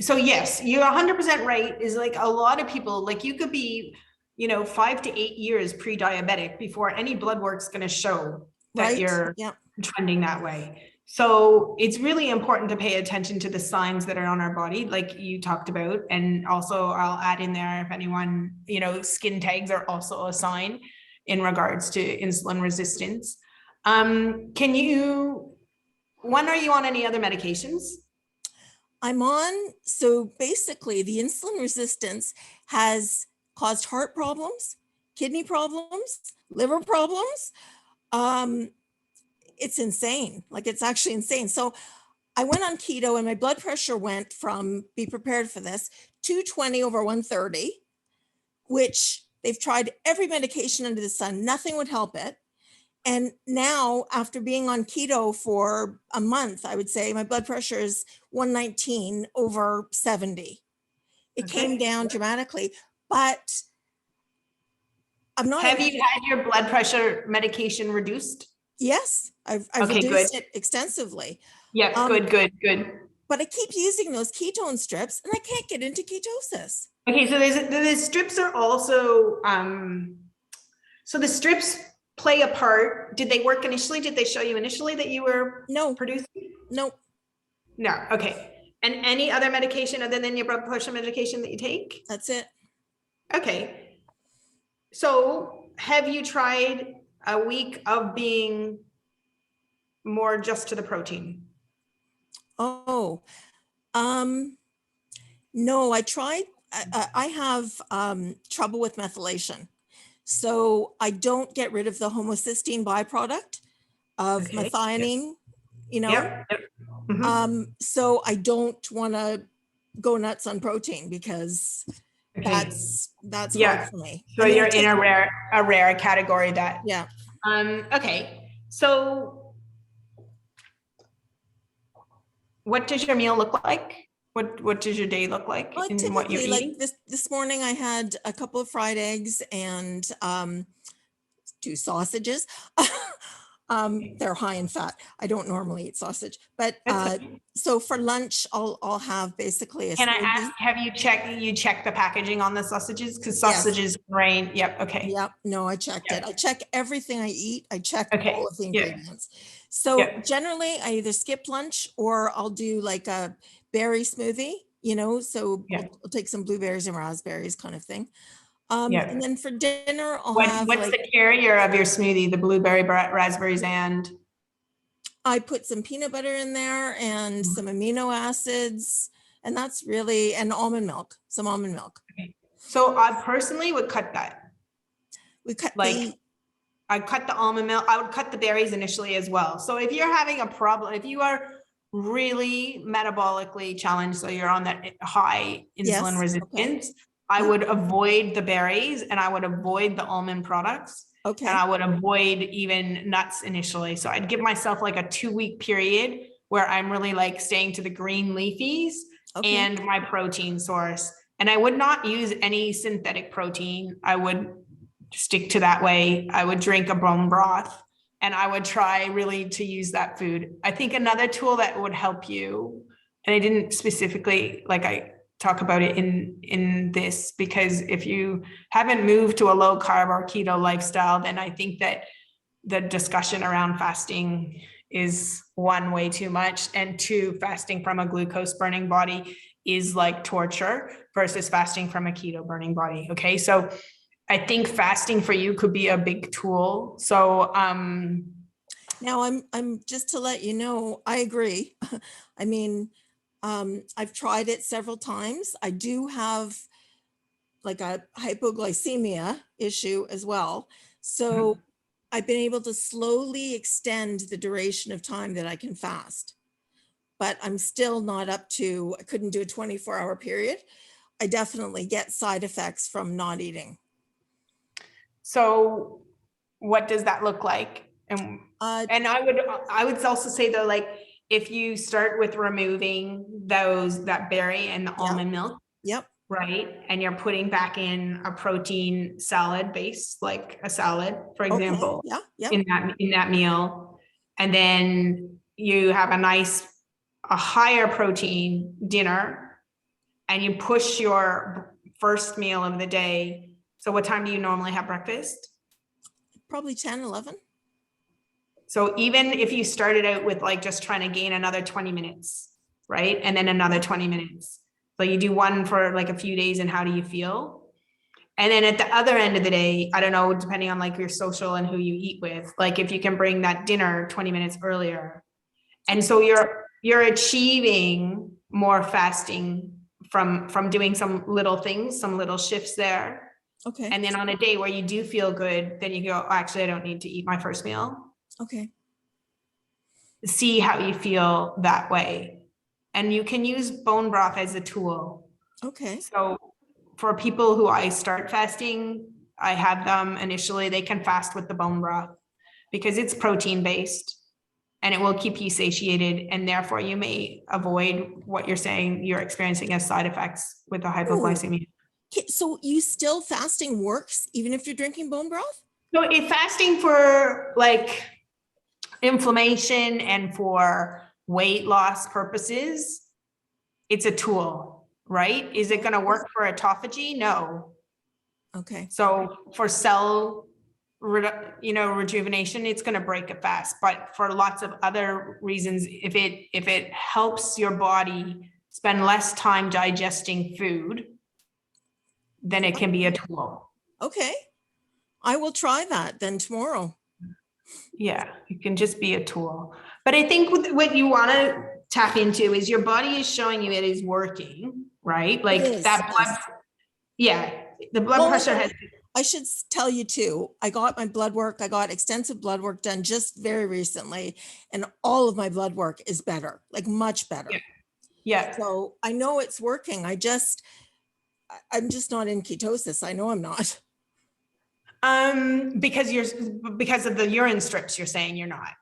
So yes, you're 100% right. Is like a lot of people, like you could be, you know, 5 to 8 years pre-diabetic before any blood work's going to show that you're trending that way. So it's really important to pay attention to the signs that are on our body, like you talked about. And also I'll add in there, if anyone, you know, skin tags are also a sign in regards to insulin resistance. When are you on any other medications? I'm on, so basically the insulin resistance has caused heart problems, kidney problems, liver problems. It's insane. Like, it's actually insane. So I went on keto and my blood pressure went from, be prepared for this, 220 over 130, which they've tried every medication under the sun. Nothing would help it. And now, after being on keto for a month, I would say my blood pressure is 119 over 70. It came down dramatically, but I'm not. Have you had your blood pressure medication reduced? Yes, I've reduced it extensively. Yeah, good. But I keep using those ketone strips and I can't get into ketosis. Okay, so the strips are also, so the strips play a part. Did they work initially? Did they show you initially that you were producing? No. Okay. And any other medication other than your blood pressure medication that you take? That's it. Okay. So have you tried a week of being more just to the protein? Oh, no, I tried. I have trouble with methylation. So I don't get rid of the homocysteine byproduct of methionine. you know? Yep. So I don't want to go nuts on protein because that's hard for me. So you're in a rare category that. Yeah. Okay. So what does your meal look like? What does your day look like in what you're eating? Like this morning I had a couple of fried eggs and 2 sausages. They're high in fat. I don't normally eat sausage, but so for lunch I'll have basically a Can smoothie. I ask, have you checked the packaging on the sausages? Because sausages grain. Yep. Okay. Yep. No, I checked it. I check everything I eat. I check all of the ingredients. So generally I either skip lunch or I'll do like a berry smoothie, you know, so I'll take some blueberries and raspberries kind of thing. And then for dinner, what's the carrier of your smoothie? The blueberry, raspberries, and? I put some peanut butter in there and some amino acids, and that's really, and almond milk, some almond milk. Okay. So I personally would cut that. We cut I cut the almond milk. I would cut the berries initially as well. So if you're having a problem, if you are really metabolically challenged, so you're on that high insulin resistance, I would avoid the berries and I would avoid the almond products. Okay. And I would avoid even nuts initially. So I'd give myself like a 2-week period where I'm really like staying to the green leafies and my protein source. And I would not use any synthetic protein. I would stick to that way. I would drink a bone broth and I would try really to use that food. I think another tool that would help you, and I didn't specifically, like I talk about it in this, because if you haven't moved to a low carb or keto lifestyle, then I think that the discussion around fasting is 1, way too much, and 2, fasting from a glucose burning body is like torture versus fasting from a keto burning body. Okay. So I think fasting for you could be a big tool. So, now I'm just to let you know, I agree. I mean, I've tried it several times. I do have like a hypoglycemia issue as well. So I've been able to slowly extend the duration of time that I can fast, but I'm still not up to, I couldn't do a 24-hour period. I definitely get side effects from not eating. So what does that look like? And I would also say though, like, if you start with removing that berry and the almond milk, right, and you're putting back in a protein salad base, like a salad, for example, in that meal, and then you have a higher protein dinner, and you push your first meal of the day. So what time do you normally have breakfast? Probably 10, 11. So even if you started out with like just trying to gain another 20 minutes, right? And then another 20 minutes. So you do one for like a few days, and how do you feel? And then at the other end of the day, I don't know, depending on like your social and who you eat with, like if you can bring that dinner 20 minutes earlier. And so you're achieving more fasting from doing some little things, some little shifts there. Okay. And then on a day where you do feel good, then you go, oh, actually, I don't need to eat my first meal. Okay. See how you feel that way. And you can use bone broth as a tool. Okay. So for people who I start fasting, I have them initially, they can fast with the bone broth because it's protein based and it will keep you satiated. And therefore you may avoid what you're saying you're experiencing as side effects with the hypoglycemia. So you still fasting works even if you're drinking bone broth? So if fasting for like inflammation and for weight loss purposes, it's a tool, right? Is it going to work for autophagy? No. Okay. So for cell, rejuvenation, it's going to break it fast. But for lots of other reasons, if it helps your body spend less time digesting food, then it can be a tool. Okay. I will try that then tomorrow. Yeah, it can just be a tool. But I think what you want to tap into is your body is showing you it is working, right? Like that blood, the blood pressure has I should tell you too, I got my blood work. I got extensive blood work done just very recently, and all of my blood work is better, like much better. Yeah. So I know it's working. I'm just not in ketosis. I know I'm not. Because of the urine strips, you're saying you're not.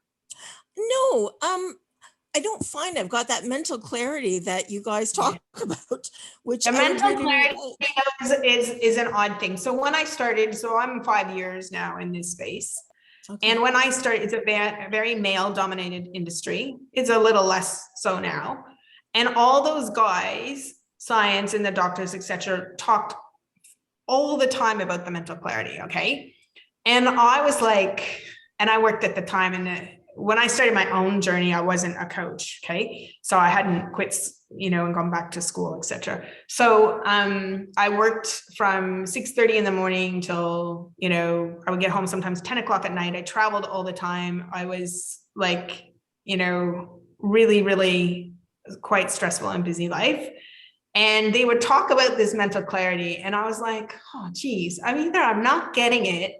No, I don't find I've got that mental clarity that you guys talk about, which The mental really clarity is an odd thing. So when I started, so I'm 5 years now in this space. Okay. And when I started, it's a very male dominated industry. It's a little less so now. And all those guys, science and the doctors, etc., talked all the time about the mental clarity. Okay. And I was like, and I worked at the time, and when I started my own journey, I wasn't a coach. Okay. So I hadn't quit, and gone back to school, etc. So I worked from 6:30 in the morning till, I would get home sometimes 10 o'clock at night. I traveled all the time. I was like, really, really quite stressful and busy life. And they would talk about this mental clarity. And I was like, oh, geez, either I'm not getting it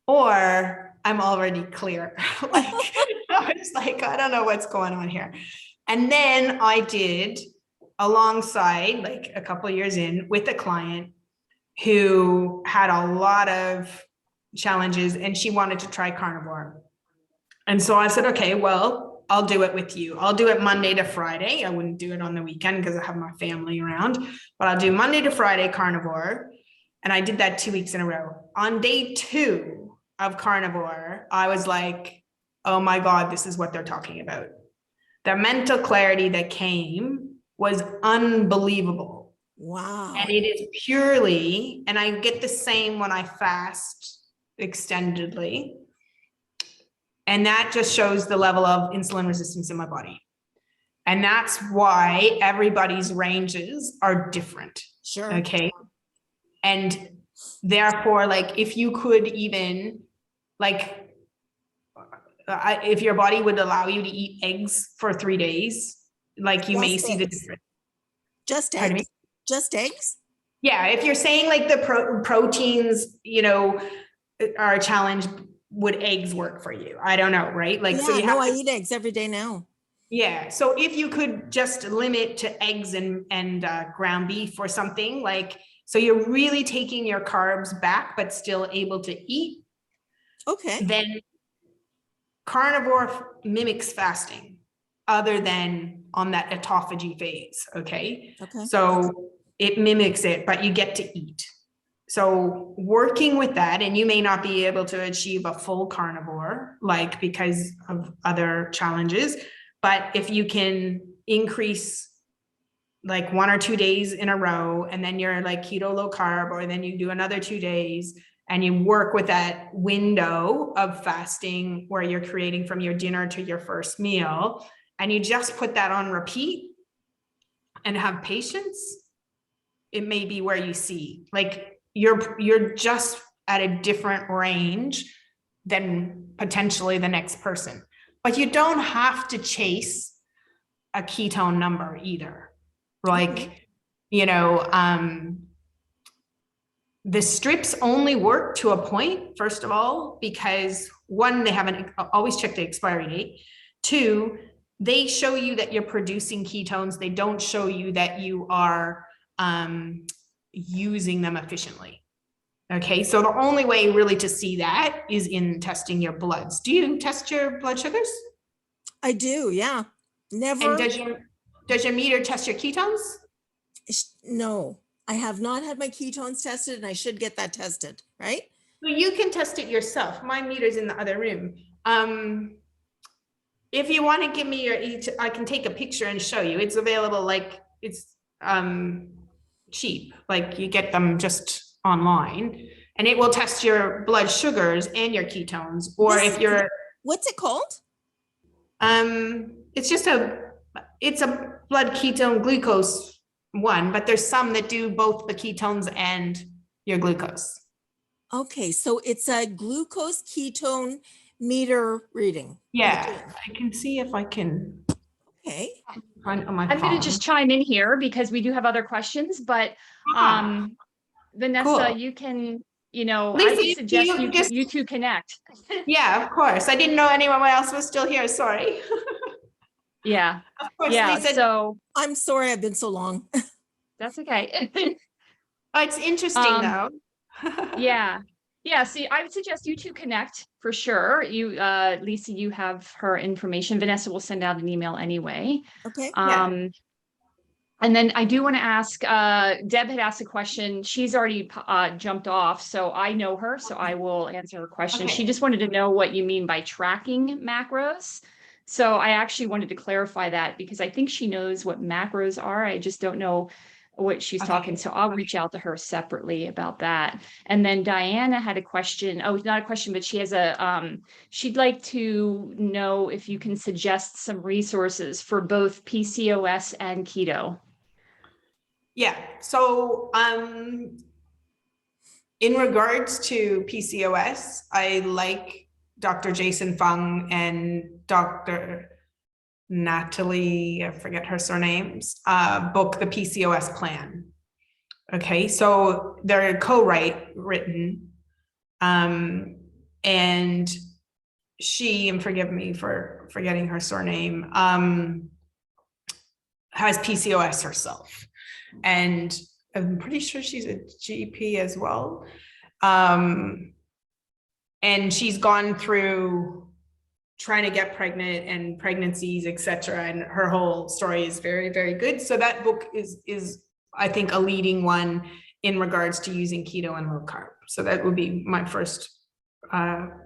or I'm already clear. I was like, I don't know what's going on here. And then I did, alongside, like a couple of years in, with a client who had a lot of challenges and she wanted to try carnivore. And so I said, okay, well, I'll do it with you. I'll do it Monday to Friday. I wouldn't do it on the weekend because I have my family around, but I'll do Monday to Friday carnivore. And I did that 2 weeks in a row. On day 2 of carnivore, I was like, oh my God, this is what they're talking about. The mental clarity that came was unbelievable. Wow. And it is purely, and I get the same when I fast extendedly. And that just shows the level of insulin resistance in my body. And that's why everybody's ranges are different. Sure. Okay. And therefore, like, if you could even, like, if your body would allow you to eat eggs for 3 days, like, you may see the difference. Just eggs? Just eggs? Yeah. If you're saying like the proteins, are a challenge, would eggs work for you? I don't know. Right. Like, yeah, so I eat eggs every day now. Yeah. So if you could just limit to eggs and ground beef or something, like, so you're really taking your carbs back, but still able to eat. Okay. Then carnivore mimics fasting other than on that autophagy phase. Okay. Okay. So it mimics it, but you get to eat. So working with that, and you may not be able to achieve a full carnivore, like, because of other challenges, but if you can increase like 1 or 2 days in a row, and then you're like keto low carb, or then you do another 2 days, and you work with that window of fasting where you're creating from your dinner to your first meal, and you just put that on repeat and have patience, it may be where you see, like, you're just at a different range than potentially the next person. But you don't have to chase a ketone number either. Like, the strips only work to a point, first of all, because 1, they haven't always checked the expiry date. 2, they show you that you're producing ketones. They don't show you that you are using them efficiently. Okay, so the only way really to see that is in testing your bloods. Do you test your blood sugars? I do, yeah. Never. And does your meter test your ketones? No, I have not had my ketones tested, and I should get that tested, right? So you can test it yourself. My meter's in the other room. If you want to give me I can take a picture and show you. It's available, like, it's cheap. Like, you get them just online, and it will test your blood sugars and your ketones. Or what's it called? It's a blood ketone glucose one, but there's some that do both the ketones and your glucose. Okay, so it's a glucose ketone meter reading. Yeah, I can see if I can. Okay. On my I'm going to just chime in here because we do have other questions, but Vanessa, cool. you can you know, I Lisa, would you suggest you two connect. Yeah, of course. I didn't know anyone else was still here. Sorry. Yeah. Of course, Yeah. Lisa. So I'm sorry I've been so long. that's okay. Oh, it's interesting though. Yeah. Yeah. See, I would suggest you two connect for sure. You, Lisa, you have her information. Vanessa will send out an email anyway. Okay. And then I do want to ask, Deb had asked a question. She's already jumped off, so I know her, so I will answer her question. Okay. She just wanted to know what you mean by tracking macros. So I actually wanted to clarify that because I think she knows what macros are. I just don't know what she's talking. So I'll reach out to her separately about that. And then Diana had a question. Oh, not a question, but she has a, she'd like to know if you can suggest some resources for both PCOS and keto. Yeah. So, in regards to PCOS, I like Dr. Jason Fung and Dr. Natalie, I forget her surnames, book, The PCOS Plan. Okay, so they're co-written, and she, and forgive me for forgetting her surname, has PCOS herself. And I'm pretty sure she's a GP as well. And she's gone through trying to get pregnant and pregnancies, etc. And her whole story is very, very good. So that book is I think a leading one in regards to using keto and low carb. So that would be my first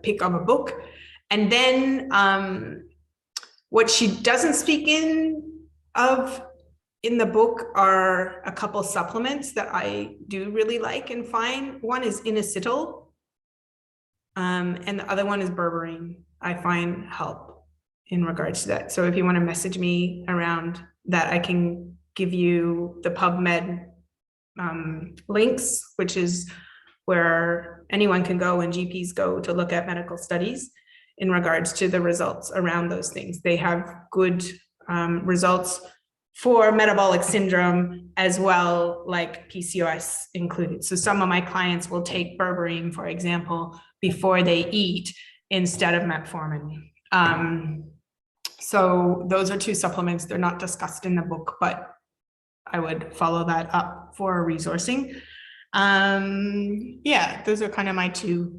pick of a book. And then what she doesn't speak in the book are a couple supplements that I do really like and find. One is inositol, and the other one is berberine. I find help in regards to that. So if you want to message me around that, I can give you the PubMed links, which is where anyone can go and GPs go to look at medical studies in regards to the results around those things. They have good results for metabolic syndrome as well, like PCOS included. So some of my clients will take berberine, for example, before they eat instead of metformin. So those are two supplements. They're not discussed in the book, but I would follow that up for resourcing. Yeah, those are kind of my two.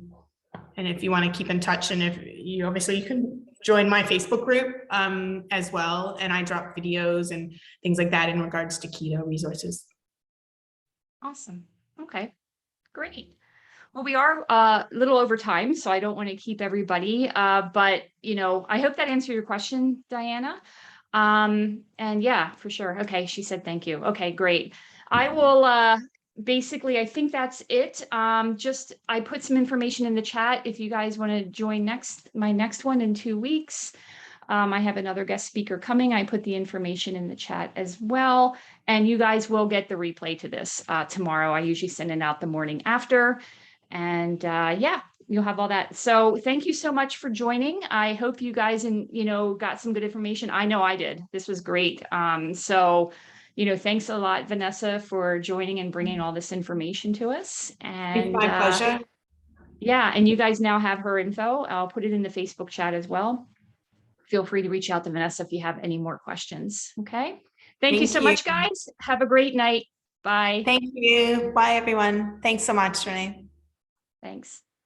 And if you want to keep in touch, and if you obviously you can join my Facebook group as well. And I drop videos and things like that in regards to keto resources. Awesome. Okay, great. Well, we are a little over time, so I don't want to keep everybody, but you know, I hope that answered your question, Diana. And yeah, for sure. Okay, she said thank you. Okay, great. I will basically, I think that's it. Just I put some information in the chat if you guys want to join my next one in 2 weeks. I have another guest speaker coming. I put the information in the chat as well. And you guys will get the replay to this tomorrow. I usually send it out the morning after. And yeah, you'll have all that. So thank you so much for joining. I hope you guys got some good information. I know I did. This was great. So, thanks a lot, Vanessa, for joining and bringing all this information to us. And it's my pleasure. Yeah, and you guys now have her info. I'll put it in the Facebook chat as well. Feel free to reach out to Vanessa if you have any more questions. Okay. Thank you so much, guys. Have a great night. Bye. Thank you. Bye, everyone. Thanks so much, Renee. Thanks.